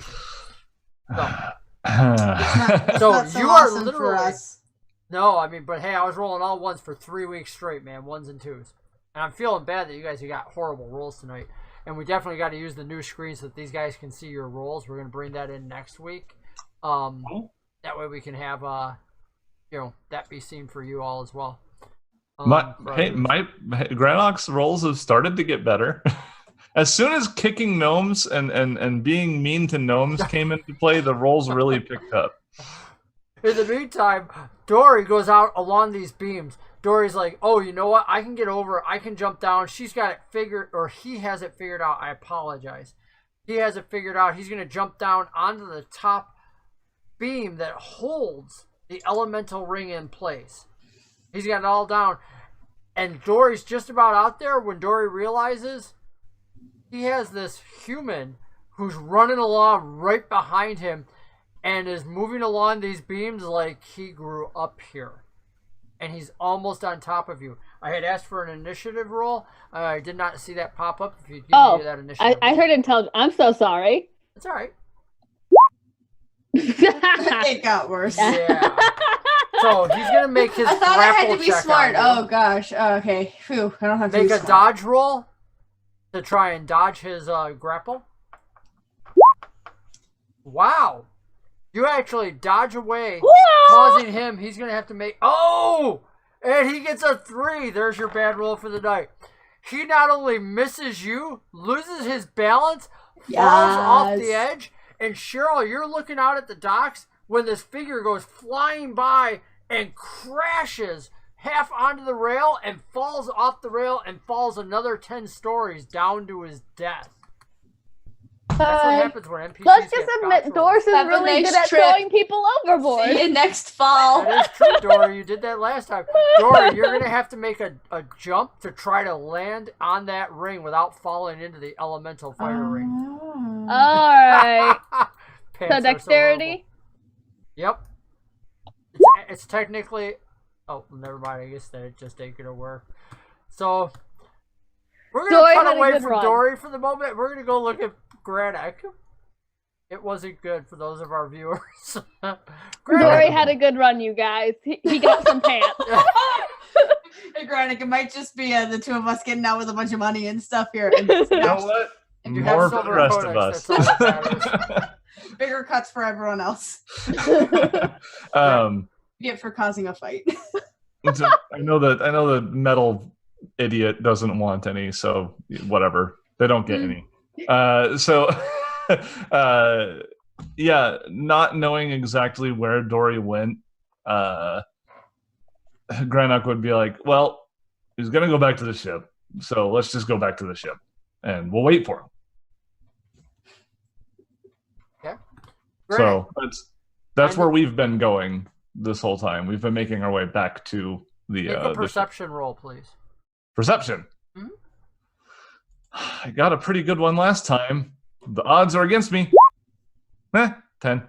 So you are awesome literally... for us. No, I mean, but hey, I was rolling all ones for 3 weeks straight, man. 1s and 2s. And I'm feeling bad that you guys got horrible rolls tonight. And we definitely got to use the new screen so that these guys can see your rolls. We're going to bring that in next week. That way we can have, that be seen for you all as well. My Granock's rolls have started to get better. As soon as kicking gnomes and being mean to gnomes came into play, the rolls really picked up. In the meantime, Dory goes out along these beams. Dory's like, oh, you know what? I can get over. I can jump down. She's got it figured, or he has it figured out. I apologize. He has it figured out. He's going to jump down onto the top beam that holds the elemental ring in place. He's got it all down. And Dory's just about out there when Dory realizes he has this human who's running along right behind him and is moving along these beams like he grew up here. And he's almost on top of you. I had asked for an initiative roll. I did not see that pop up. If you'd give me that initiative I heard intelligence. I'm so sorry. It's all right. It got worse. Yeah. So he's going to make his I thought I had grapple to be check smart. on you. Oh gosh. Okay. Phew. I don't have to Make be a smart. dodge roll to try and dodge his grapple. Wow. You actually dodge away, causing him, he's going to have to make... Oh! And he gets a 3. There's your bad roll for the night. He not only misses you, loses his balance, falls off the edge, and Cheryl, you're looking out at the docks when this figure goes flying by and crashes half onto the rail and falls off the rail and falls another 10 stories down to his death. That's what happens when NPCs Let's just get admit fast Dorsil is Have a really nice good at trip. throwing people overboard. See you next fall. That is true, Dory. You did that last time. Dory, you're going to have to make a jump to try to land on that ring without falling into the elemental fire ring. Alright. Pants So are dexterity? Yep. It's technically... Oh, never mind. I guess that just ain't going to work. So we're going to cut away from run. Dory for the moment. We're going to go look at Granik. It wasn't good for those of our viewers. Dory had a good run, you guys. He got some pants. Hey, Granik, it might just be the two of us getting out with a bunch of money and stuff here. You know what? And you More have for the silver rest codex, of us. that's all that matters. Bigger cuts for everyone else. Get for causing a fight. So I know the metal idiot doesn't want any, so whatever. They don't get any. Yeah, not knowing exactly where Dory went, Granik would be like, well, he's gonna go back to the ship, so let's just go back to the ship and we'll wait for him. Okay. So that's where we've been going this whole time. We've been making our way back to the Make a perception roll, please. Perception. Mm-hmm. I got a pretty good one last time. The odds are against me. 10.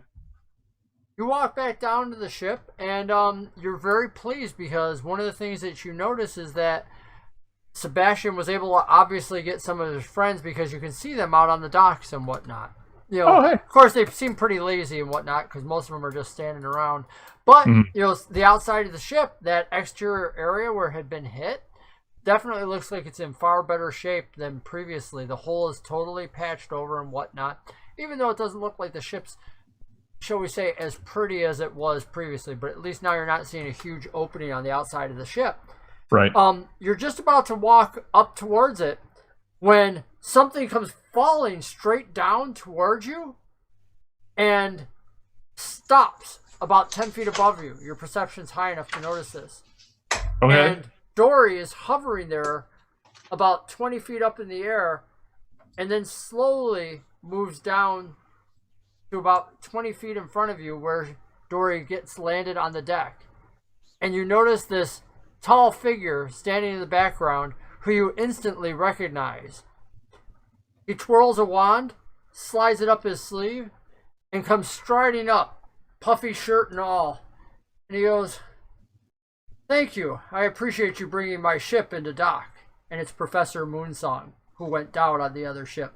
You walk back down to the ship, and you're very pleased because one of the things that you notice is that Sebastian was able to obviously get some of his friends because you can see them out on the docks and whatnot. You know, hey. Of course, they seem pretty lazy and whatnot because most of them are just standing around. But, you know, the outside of the ship, that exterior area where it had been hit, definitely looks like it's in far better shape than previously. The hull is totally patched over and whatnot, even though it doesn't look like the ship's, shall we say, as pretty as it was previously. But at least now you're not seeing a huge opening on the outside of the ship. Right. You're just about to walk up towards it when something comes falling straight down towards you and stops about 10 feet above you. Your perception's high enough to notice this. Okay. And Dory is hovering there about 20 feet up in the air and then slowly moves down to about 20 feet in front of you where Dory gets landed on the deck. And you notice this tall figure standing in the background who you instantly recognize. He twirls a wand, slides it up his sleeve, and comes striding up, puffy shirt and all. And he goes, "Thank you. I appreciate you bringing my ship into dock." And it's Professor Moonsong, who went down on the other ship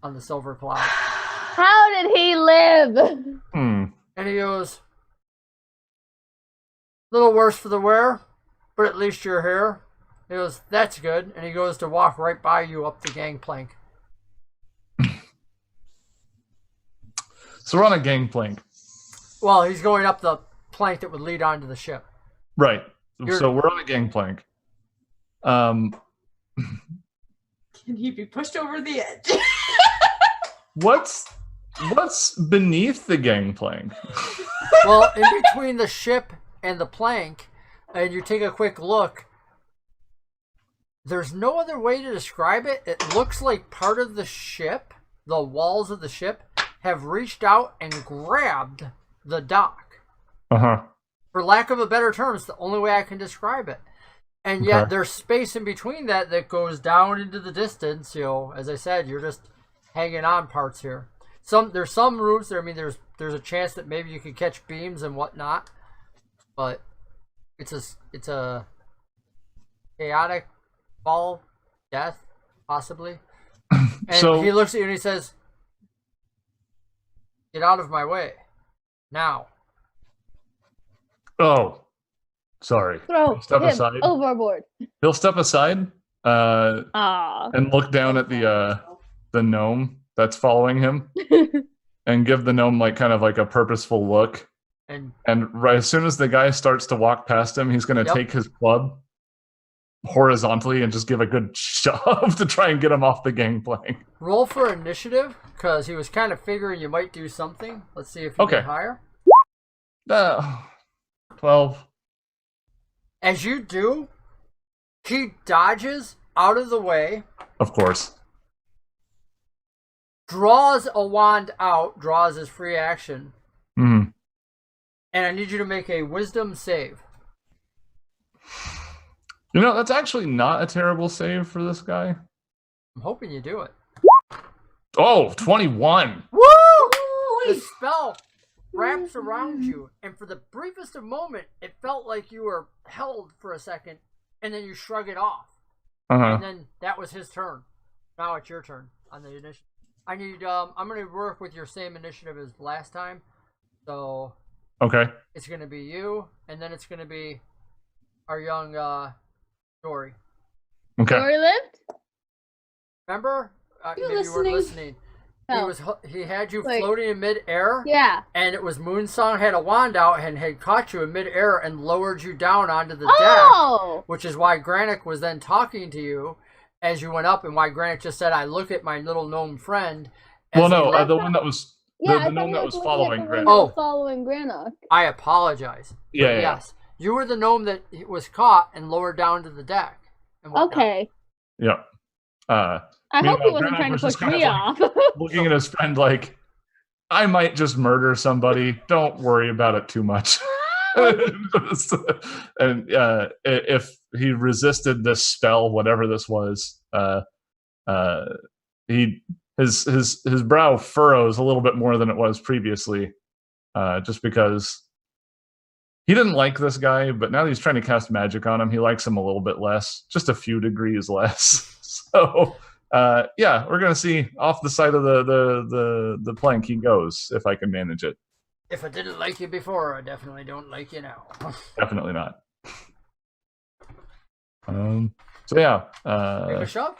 on the Silver Cloud. How did he live? And he goes, "Little worse for the wear, but at least you're here." He goes, "That's good." And he goes to walk right by you up the gangplank. So we're on a gangplank. Well, he's going up the plank that would lead onto the ship. Right. So we're on a gangplank. Can he be pushed over the edge? What's beneath the gangplank? Well, in between the ship and the plank, and you take a quick look, there's no other way to describe it. It looks like part of the ship, the walls of the ship, have reached out and grabbed the dock. For lack of a better term, it's the only way I can describe it. And yet there's space in between that goes down into the distance. You know, as I said, you're just hanging on parts here. There's some routes there. I mean, there's a chance that maybe you could catch beams and whatnot, but it's a chaotic fall, death, possibly. And So he looks at you and he says, "Get out of my way now." Oh, sorry. Throw Step him aside. overboard. He'll step aside Ah. and look down at the gnome that's following him and give the gnome kind of a purposeful look. And right as soon as the guy starts to walk past him, he's going to take his club horizontally and just give a good shove to try and get him off the gangplank. roll for initiative, because he was kind of figuring you might do something. Let's see if you get higher. 12. As you do, he dodges out of the way, Of course. draws a wand out, draws his free action, Mm. and I need you to make a wisdom save. You know, that's actually not a terrible save for this guy. I'm hoping you do it. Oh, 21. Woo! The spell wraps around you, and for the briefest of moment, it felt like you were held for a second, and then you shrug it off. and then that was his turn. Now it's your turn on the initiative. I need. I'm going to work with your same initiative as last time. So. Okay. It's going to be you, and then it's going to be our young Dory. Okay. Dory lived? Remember? You maybe you weren't listening? listening. He had you Wait. floating in mid-air. Yeah. And it was Moonsong had a wand out and had caught you in mid-air and lowered you down onto the Oh! deck, which is why Granick was then talking to you as you went up, and why Granick just said, "I look at my little gnome friend." Well, no, the one that was Yeah, the gnome that was following Granock. Granick. Following Granock. I apologize. Yeah, But yeah. yes, you were the gnome that was caught and lowered down to the deck. And whatnot. Okay. Yeah. I hope he wasn't Granick trying to was just push kind me of off. looking at his friend like, I might just murder somebody. Don't worry about it too much. And if he resisted this spell, whatever this was, his brow furrows a little bit more than it was previously, just because he didn't like this guy, but now that he's trying to cast magic on him, he likes him a little bit less, just a few degrees less. So yeah, we're gonna see off the side of the plank he goes if I can manage it. If I didn't like you before, I definitely don't like you now. Definitely not. So yeah. Take a shove.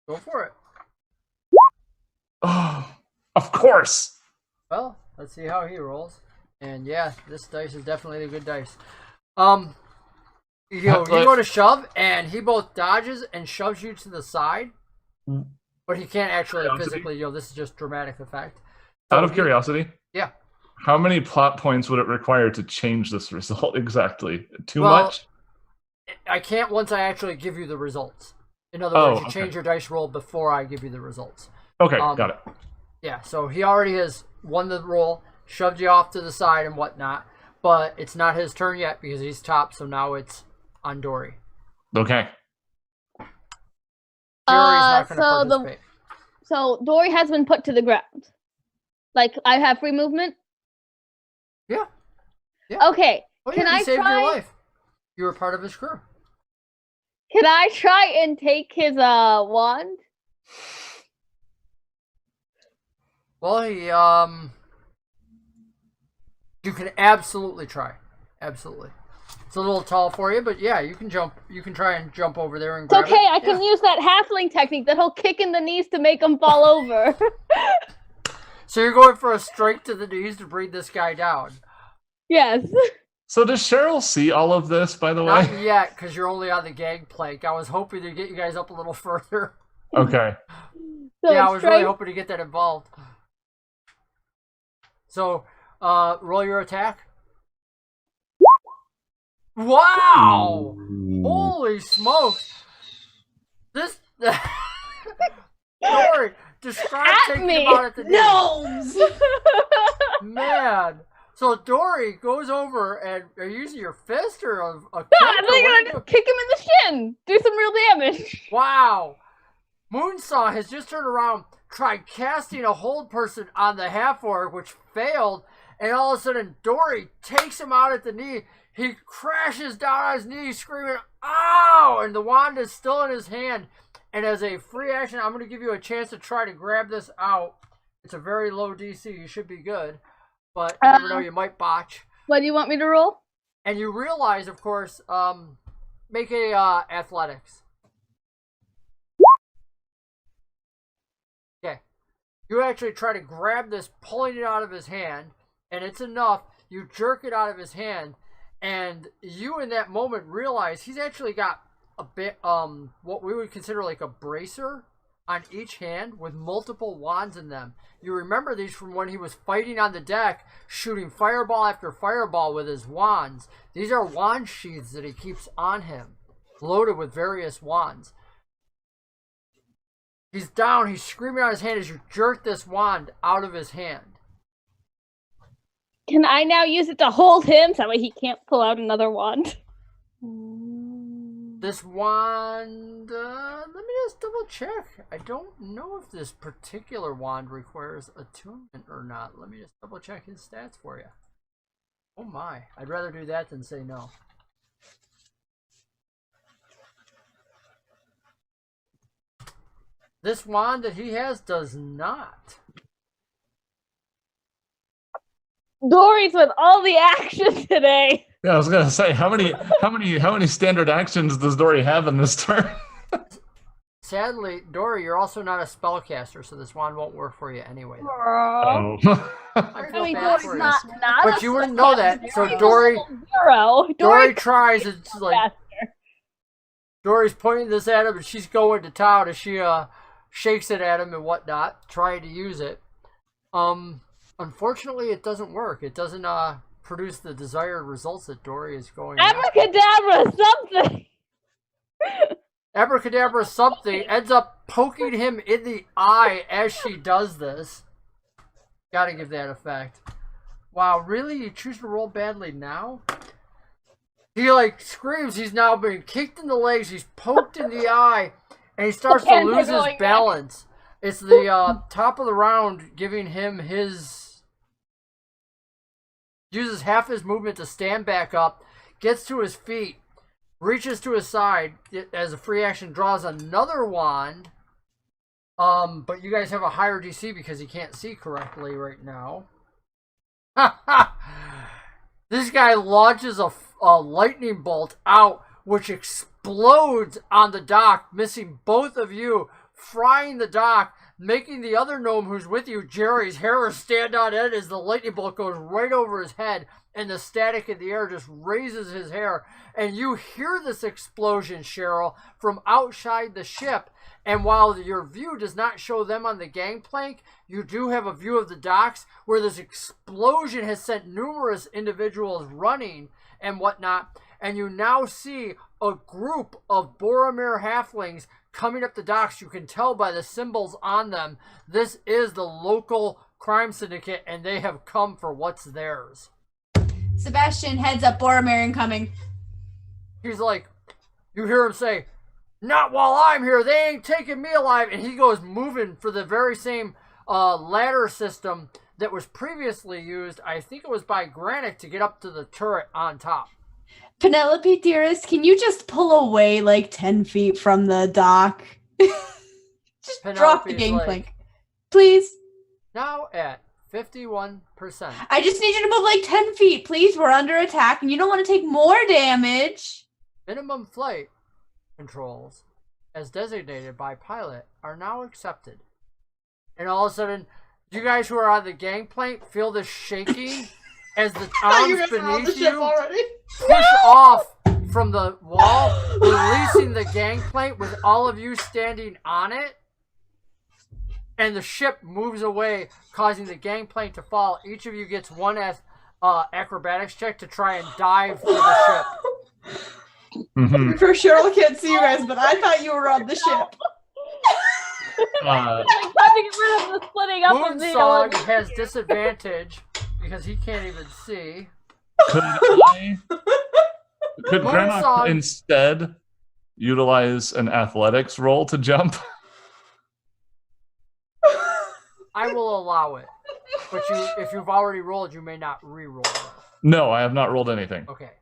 Go for it. Oh, of course. Well, let's see how he rolls. And yeah, this dice is definitely a good dice. You go to shove, and he both dodges and shoves you to the side, but he can't actually physically. This is just dramatic effect. So Out of curiosity, yeah. How many plot points would it require to change this result exactly? Too much? I can't once I actually give you the results. In other words, you change your dice roll before I give you the results. Okay, got it. Yeah, so he already has won the roll, shoved you off to the side and whatnot, but it's not his turn yet because he's top, so now it's on Dory. Okay. Dory's not going to so participate. So Dory has been put to the ground. Like, I have free movement? Yeah. Okay. Oh, Can yeah, I he saved try? your life. You were part of his crew. Can I try and take his wand? Well, you can absolutely try. Absolutely. It's a little tall for you, but yeah, you can jump. You can try and jump over there and It's grab okay, it. I can use that halfling technique that he'll kick in the knees to make him fall over. So you're going for a strike to the knees to bring this guy down. Yes. So does Cheryl see all of this, by the way? Not yet, because you're only on the gangplank. I was hoping to get you guys up a little further. Okay. So Yeah, I was strike- really hoping to get that involved. So, roll your attack. Wow! Holy smokes! This... Dory, describe At taking me! him out at the knee. Gnomes! Man. So Dory goes over and are you using your fist or a kick? Yeah, or I'm what are you gonna doing? kick him in the shin. Do some real damage. Wow. Moonsaw has just turned around, tried casting a hold person on the half-orc, which failed, and all of a sudden Dory takes him out at the knee. He crashes down on his knee, screaming, "Ow!" And the wand is still in his hand. And as a free action, I'm going to give you a chance to try to grab this out. It's a very low DC. You should be good. But you never know, you might botch. What do you want me to roll? And you realize, of course, make a athletics. Okay. You actually try to grab this, pulling it out of his hand, and it's enough. You jerk it out of his hand, and you in that moment realize he's actually got a bit, what we would consider like a bracer on each hand with multiple wands in them. You remember these from when he was fighting on the deck, shooting fireball after fireball with his wands. These are wand sheaths that he keeps on him, loaded with various wands. He's down, he's screaming out his hand as you jerk this wand out of his hand. Can I now use it to hold him so that way he can't pull out another wand? This wand, let me just double check. I don't know if this particular wand requires attunement or not. Let me just double check his stats for you. Oh my, I'd rather do that than say no. This wand that he has does not. Dory's with all the action today. Yeah, I was gonna say, how many standard actions does Dory have in this turn? Sadly, Dory, you're also not a spellcaster, so this wand won't work for you anyway. Oh. I feel bad Dory's for you. not But you wouldn't know that. So Dory tries. It's like Dory's pointing this at him, and she's going to town as she shakes it at him and whatnot, trying to use it. Unfortunately, it doesn't work. It doesn't produce the desired results that Dory is going. Abracadabra, something. Abracadabra something ends up poking him in the eye as she does this. Gotta give that effect. Wow, really? You choose to roll badly now? He like screams. He's now being kicked in the legs. He's poked in the eye, and he starts to lose his balance. It's the top of the round, giving him his... Uses half his movement to stand back up, gets to his feet, reaches to his side, as a free action draws another wand. But you guys have a higher DC because he can't see correctly right now. This guy launches a lightning bolt out, which explodes on the dock, missing both of you, frying the dock, making the other gnome who's with you, Jerry's hair, stand on end as the lightning bolt goes right over his head, and the static in the air just raises his hair. And you hear this explosion, Cheryl, from outside the ship. And while your view does not show them on the gangplank, you do have a view of the docks where this explosion has sent numerous individuals running and whatnot. And you now see a group of Boromir halflings coming up the docks. You can tell by the symbols on them. This is the local crime syndicate, and they have come for what's theirs. Sebastian heads up, Boromir incoming. He's like, you hear him say, "Not while I'm here, they ain't taking me alive," and he goes moving for the very same ladder system that was previously used, I think it was by Granick, to get up to the turret on top. Penelope, dearest, can you just pull away like 10 feet from the dock? Just drop the gangplank. Please. Now at 51%. I just need you to move like 10 feet, please. We're under attack and you don't want to take more damage. Minimum flight controls, as designated by pilot, are now accepted. And all of a sudden, you guys who are on the gangplank feel the shaking as the arms beneath you push off from the wall, releasing the gangplank with all of you standing on it. And the ship moves away, causing the gangplank to fall. Each of you gets one acrobatics check to try and dive for the ship. Mm-hmm. For Cheryl can't see you guys, but I thought you were on the ship. Trying to get rid of the splitting up of the Moonsong has disadvantage because he can't even see. Could Granick instead utilize an athletics roll to jump? I will allow it. But if you've already rolled, you may not re-roll it. No, I have not rolled anything. Okay.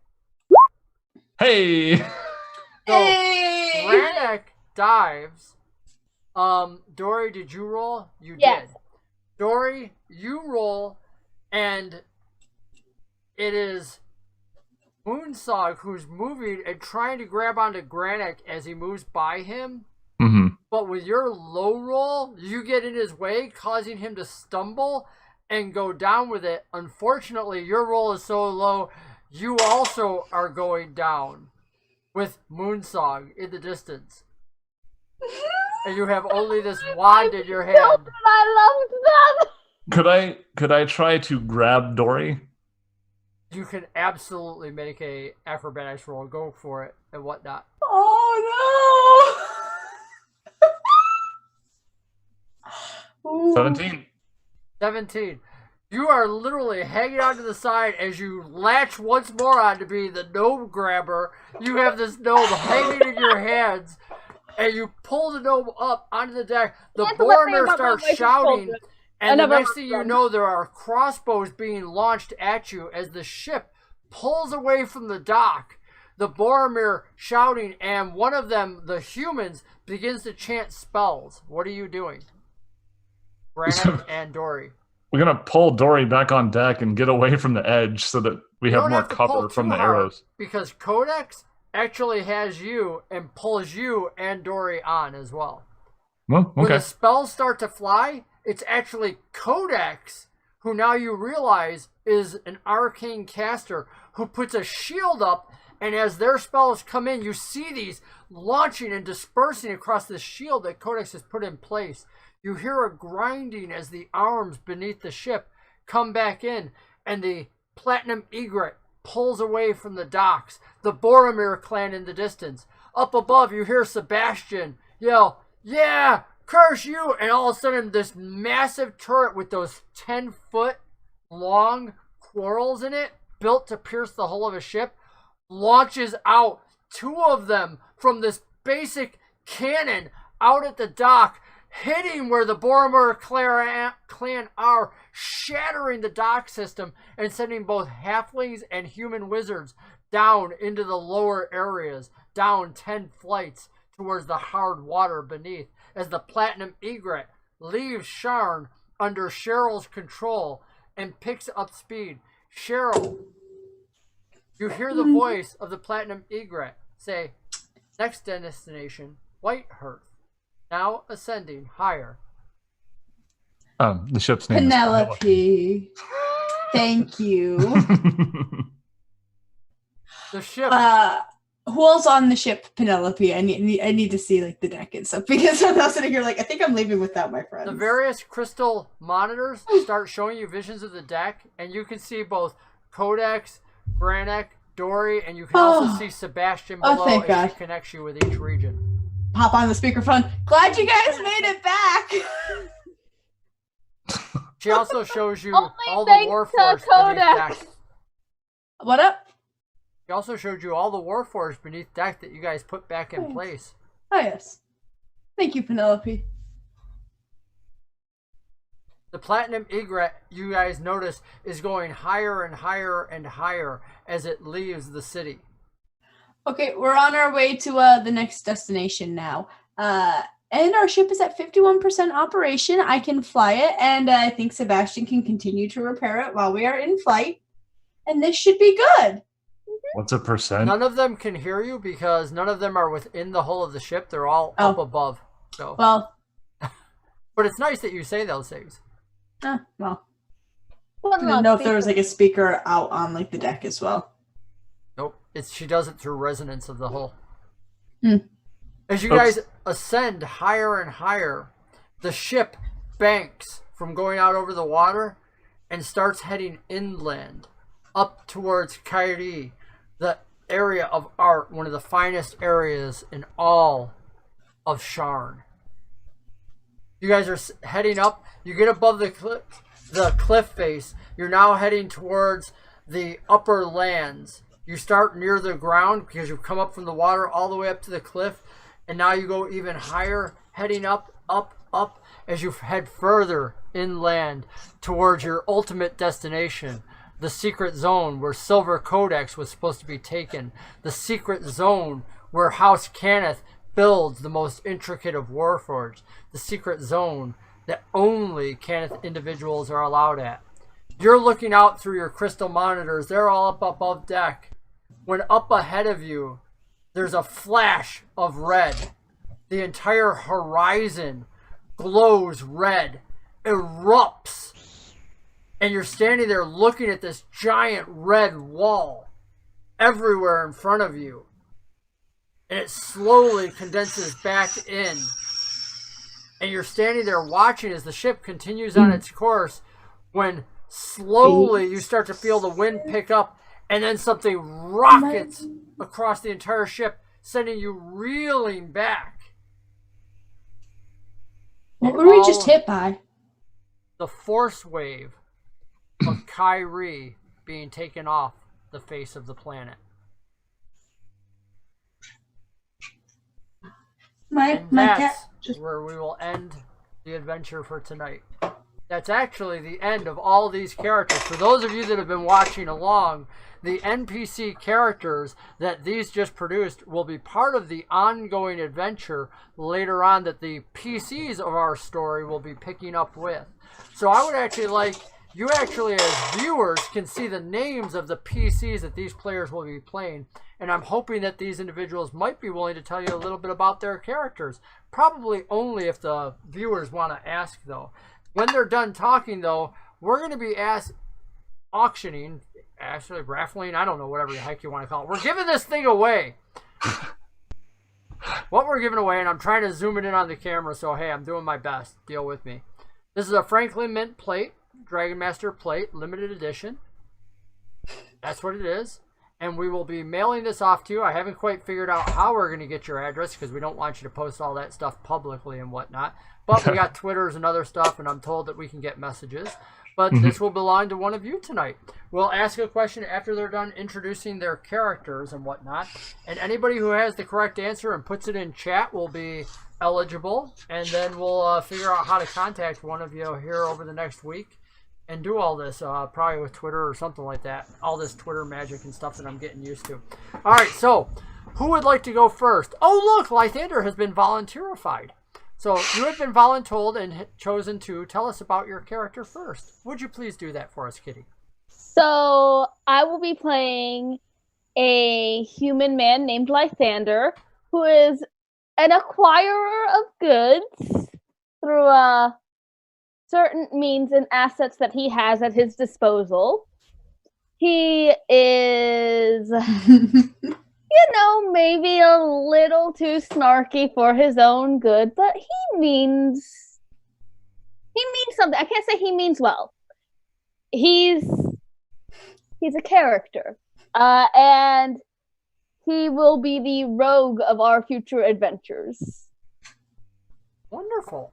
Hey! So, Granick dives. Dory, did you roll? You Yes. did. Dory, you roll, and it is Moonsong who's moving and trying to grab onto Granick as he moves by him. Mm-hmm. But with your low roll, you get in his way, causing him to stumble and go down with it. Unfortunately, your roll is so low, you also are going down with Moonsong in the distance. And you have only this wand in your hand. I love that. Could I try to grab Dory? You can absolutely make a acrobatics roll, go for it, and whatnot. Oh no! 17. 17. You are literally hanging onto the side as you latch once more on to be the gnome grabber. You have this gnome hanging in your hands, and you pull the gnome up onto the deck. The Boromir starts shouting, and the next thing you know, there are crossbows being launched at you as the ship pulls away from the dock. the Boromir shouting, and one of them, the humans, begins to chant spells. What are you doing? Brannick and Dory. We're going to pull Dory back on deck and get away from the edge so that we have more cover from the arrows. Because Codex actually has you and pulls you and Dory on as well. Well, okay. When the spells start to fly, it's actually Codex, who now you realize is an arcane caster, who puts a shield up, and as their spells come in, you see these launching and dispersing across the shield that Codex has put in place. You hear a grinding as the arms beneath the ship come back in, and the Platinum Egret pulls away from the docks. The Boromir clan in the distance. Up above, you hear Sebastian yell, "Yeah, curse you!" And all of a sudden, this massive turret with those 10-foot long quarrels in it, built to pierce the hull of a ship, launches out, 2 of them from this basic cannon out at the dock, hitting where the Boromir clan are, shattering the dock system and sending both halflings and human wizards down into the lower areas, down 10 flights towards the hard water beneath, as the Platinum Egret leaves Sharn under Cheryl's control and picks up speed. Cheryl, you hear the voice of the Platinum Egret say, "Next destination, Whitehearth. Now ascending higher." The ship's name Penelope. Thank you. The ship. Who else on the ship, Penelope? I need to see like the deck and stuff, because I'm not sitting here like, I think I'm leaving without my friends. The various crystal monitors start showing you visions of the deck, and you can see both Codex, Brannick, Dory, and you can also see Sebastian below as she connects you with each region. Pop on the speakerphone. Glad you guys made it back. She also shows you Only all the thanks Warforged to beneath Codex. deck. What up? She also showed you all the Warforged beneath deck that you guys put back in place. Oh, yes. Thank you, Penelope. The Platinum Egret, you guys notice, is going higher and higher and higher as it leaves the city. Okay, we're on our way to the next destination now. And our ship is at 51% operation. I can fly it, and I think Sebastian can continue to repair it while we are in flight. And this should be good. What's a percent? None of them can hear you because none of them are within the hull of the ship. They're all up above. So, well, but it's nice that you say those things. Well. I didn't know if there was like a speaker out on like the deck as well. Nope. She does it through resonance of the hull. As you Oops. guys ascend higher and higher, the ship banks from going out over the water and starts heading inland up towards Kairi, the area of art, one of the finest areas in all of Sharn. You guys are heading up. You get above the cliff face. You're now heading towards the upper lands. You start near the ground because you've come up from the water all the way up to the cliff, and now you go even higher, heading up, up, up as you head further inland towards your ultimate destination, the secret zone where Silver Codex was supposed to be taken, the secret zone where House Cannith builds the most intricate of Warforged, the secret zone that only Cannith individuals are allowed at. You're looking out through your crystal monitors. They're all up above deck. When up ahead of you, there's a flash of red. The entire horizon glows red, erupts, and you're standing there looking at this giant red wall everywhere in front of you. And it slowly condenses back in. And you're standing there watching as the ship continues on its course, when slowly you start to feel the wind pick up, and then something rockets across the entire ship, sending you reeling back. What were we just hit by? The force wave of Kairi being taken off the face of the planet. My cat That's where we will end the adventure for tonight. That's actually the end of all these characters. For those of you that have been watching along, the NPC characters that these just produced will be part of the ongoing adventure later on that the PCs of our story will be picking up with. So I would actually like you actually as viewers can see the names of the PCs that these players will be playing. And I'm hoping that these individuals might be willing to tell you a little bit about their characters. Probably only if the viewers want to ask, though. When they're done talking, though, we're going to be auctioning, actually raffling, I don't know, whatever the heck you want to call it. We're giving this thing away. What we're giving away, and I'm trying to zoom it in on the camera, so hey, I'm doing my best. Deal with me. This is a Franklin Mint plate, Dragon Master plate, limited edition. That's what it is. And we will be mailing this off to you. I haven't quite figured out how we're going to get your address because we don't want you to post all that stuff publicly and whatnot. But we got Twitters and other stuff, and I'm told that we can get messages. But this will belong to one of you tonight. We'll ask a question after they're done introducing their characters and whatnot. And anybody who has the correct answer and puts it in chat will be eligible. And then we'll figure out how to contact one of you here over the next week and do all this, probably with Twitter or something like that. All this Twitter magic and stuff that I'm getting used to. All right, so who would like to go first? Oh, look, Lythander has been volunteerified. So you have been voluntold and chosen to tell us about your character first. Would you please do that for us, Kitty? So I will be playing a human man named Lythander, who is an acquirer of goods through certain means and assets that he has at his disposal. He is, maybe a little too snarky for his own good, but he means something. I can't say he means well. He's a character, and he will be the rogue of our future adventures. Wonderful.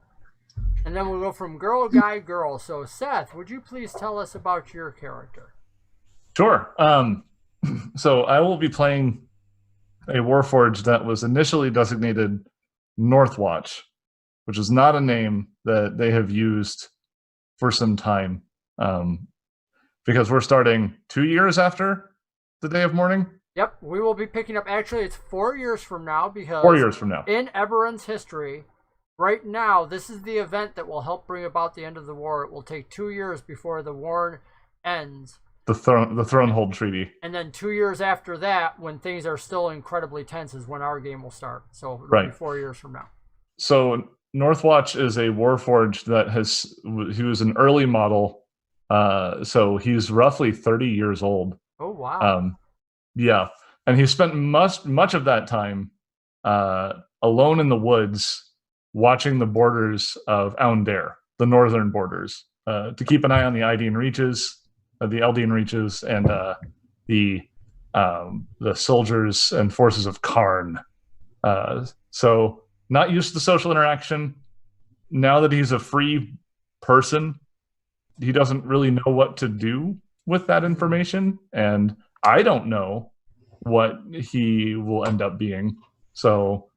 And then we'll go from girl, guy, girl. So, Seth, would you please tell us about your character? Sure. So I will be playing a Warforged that was initially designated Northwatch, which is not a name that they have used for some time, because we're starting 2 years after the Day of Mourning. Yep, we will be picking up, actually it's 4 years from now, because 4 years from now, in Eberron's history, right now, this is the event that will help bring about the end of the war. It will take 2 years before the war ends. The Thronehold Treaty. And then 2 years after that, when things are still incredibly tense, is when our game will start. So it'll be 4 years from now. So Northwatch is a Warforged that he was an early model. So he's roughly 30 years old. Oh, wow. Yeah. And he spent much of that time alone in the woods, watching the borders of Aundair, the northern borders, to keep an eye on the Eldeen Reaches, and the soldiers and forces of Karn. So not used to social interaction. Now that he's a free person, he doesn't really know what to do with that information, and I don't know what he will end up being. So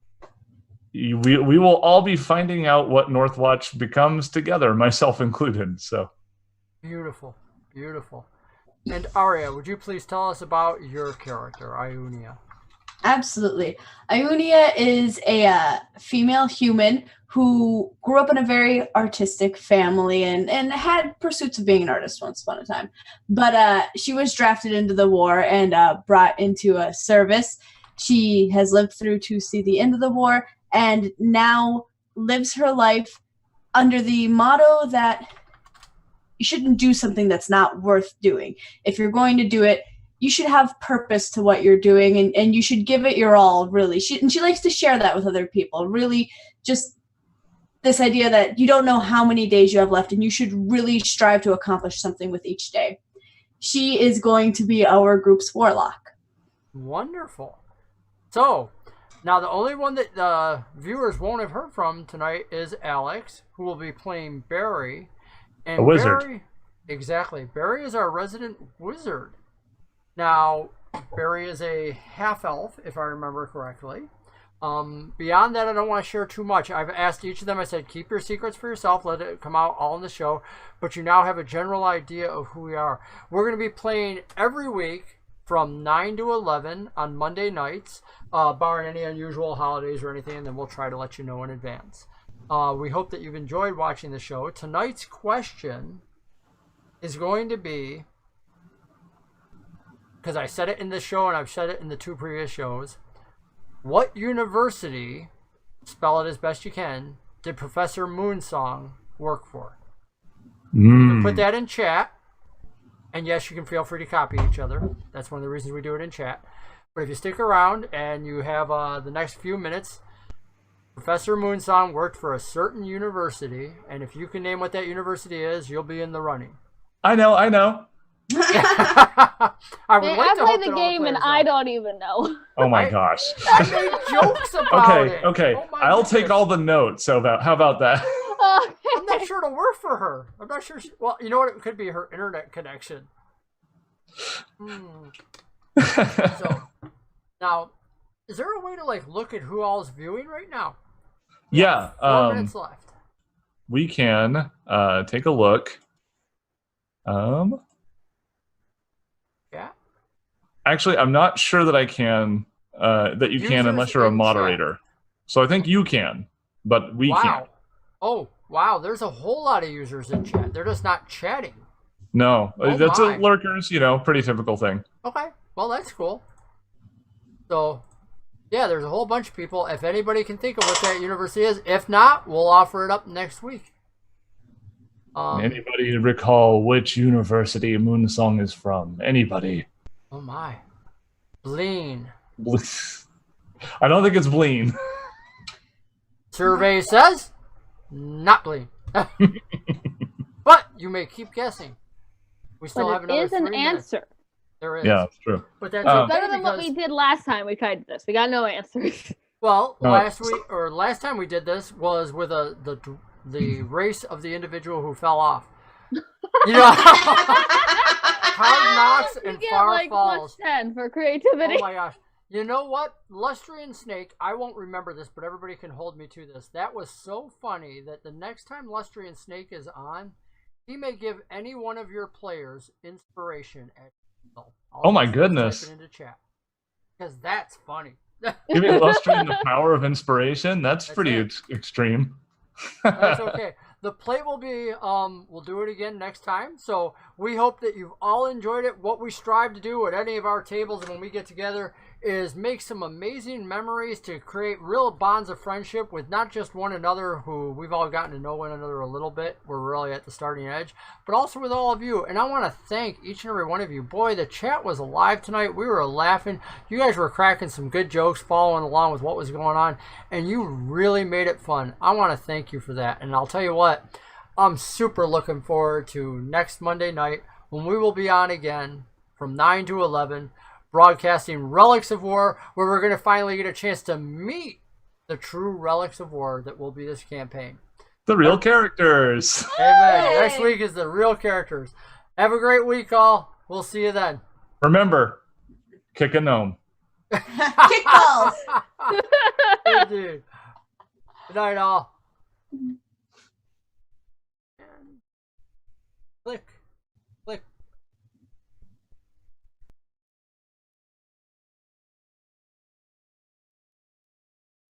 we will all be finding out what Northwatch becomes together, myself included. So beautiful. Beautiful. And Aria, would you please tell us about your character, Iunia? Absolutely. Iunia is a female human who grew up in a very artistic family and had pursuits of being an artist once upon a time. But she was drafted into the war and brought into a service. She has lived through to see the end of the war and now lives her life under the motto that you shouldn't do something that's not worth doing. If you're going to do it, you should have purpose to what you're doing, and you should give it your all, really. She likes to share that with other people, really, just this idea that you don't know how many days you have left, and you should really strive to accomplish something with each day. She is going to be our group's warlock. Wonderful. So, now the only one that the viewers won't have heard from tonight is Alex, who will be playing Barry. And a wizard. Barry, exactly. Barry is our resident wizard. Now, Barry is a half-elf, if I remember correctly. Beyond that, I don't want to share too much. I've asked each of them, I said, keep your secrets for yourself, let it come out all in the show, but you now have a general idea of who we are. We're going to be playing every week from 9 to 11 on Monday nights, barring any unusual holidays or anything, and then we'll try to let you know in advance. We hope that you've enjoyed watching the show. Tonight's question is going to be, because I said it in this show and I've said it in the 2 previous shows, what university, spell it as best you can, did Professor Moonsong work for? You can put that in chat. And yes, you can feel free to copy each other. That's one of the reasons we do it in chat. But if you stick around and you have the next few minutes, Professor Moonsong worked for a certain university. And if you can name what that university is, you'll be in the running. I know. I played the game and I don't even know. Oh my gosh. I made jokes about it. Okay. Oh I'll take all the notes. How about that? I'm not sure it'll work for her. I'm not sure. Well, you know what? It could be her internet connection. So, now, is there a way to look at who all is viewing right now? Yeah. 4 minutes left. We can take a look. Yeah. Actually, I'm not sure that I can. That you can unless you're a moderator. Chat. So I think you can, but we can't. Oh, wow. There's a whole lot of users in chat. They're just not chatting. No, that's a lurkers, pretty typical thing. Okay. Well, that's cool. So, yeah, there's a whole bunch of people. If anybody can think of what that university is, if not, we'll offer it up next week. Anybody recall which university Moonsong is from? Anybody? Oh, my. Bleen. I don't think it's Bleen. Survey says not Bleen. But you may keep guessing. We still have another 3 minutes. Answer. There is. Yeah, that's true. But that's better than what we did last time we tried this. We got no answers. Well, last time we did this was with the race of the individual who fell off. Hard Knocks and Far Falls. +10 for creativity. Oh my gosh. You know what? Lustrian Snake, I won't remember this, but everybody can hold me to this. That was so funny that the next time Lustrian Snake is on, he may give any one of your players inspiration at oh my goodness. Type it into chat. Because that's funny. Giving Lustrian the power of inspiration? That's pretty extreme. That's okay. The play will be, we'll do it again next time. So we hope that you've all enjoyed it. What we strive to do at any of our tables and when we get together is make some amazing memories to create real bonds of friendship with not just one another, who we've all gotten to know one another a little bit. We're really at the starting edge, but also with all of you. And I want to thank each and every one of you. Boy, the chat was alive tonight. We were laughing. You guys were cracking some good jokes, following along with what was going on, and you really made it fun. I want to thank you for that. And I'll tell you what, I'm super looking forward to next Monday night when we will be on again from 9 to 11. Broadcasting Relics of War, where we're going to finally get a chance to meet the true Relics of War that will be this campaign. The real characters. Amen. Next week is the real characters. Have a great week, all. We'll see you then. Remember, kick a gnome. Kick balls. Indeed. Good night, all. And click.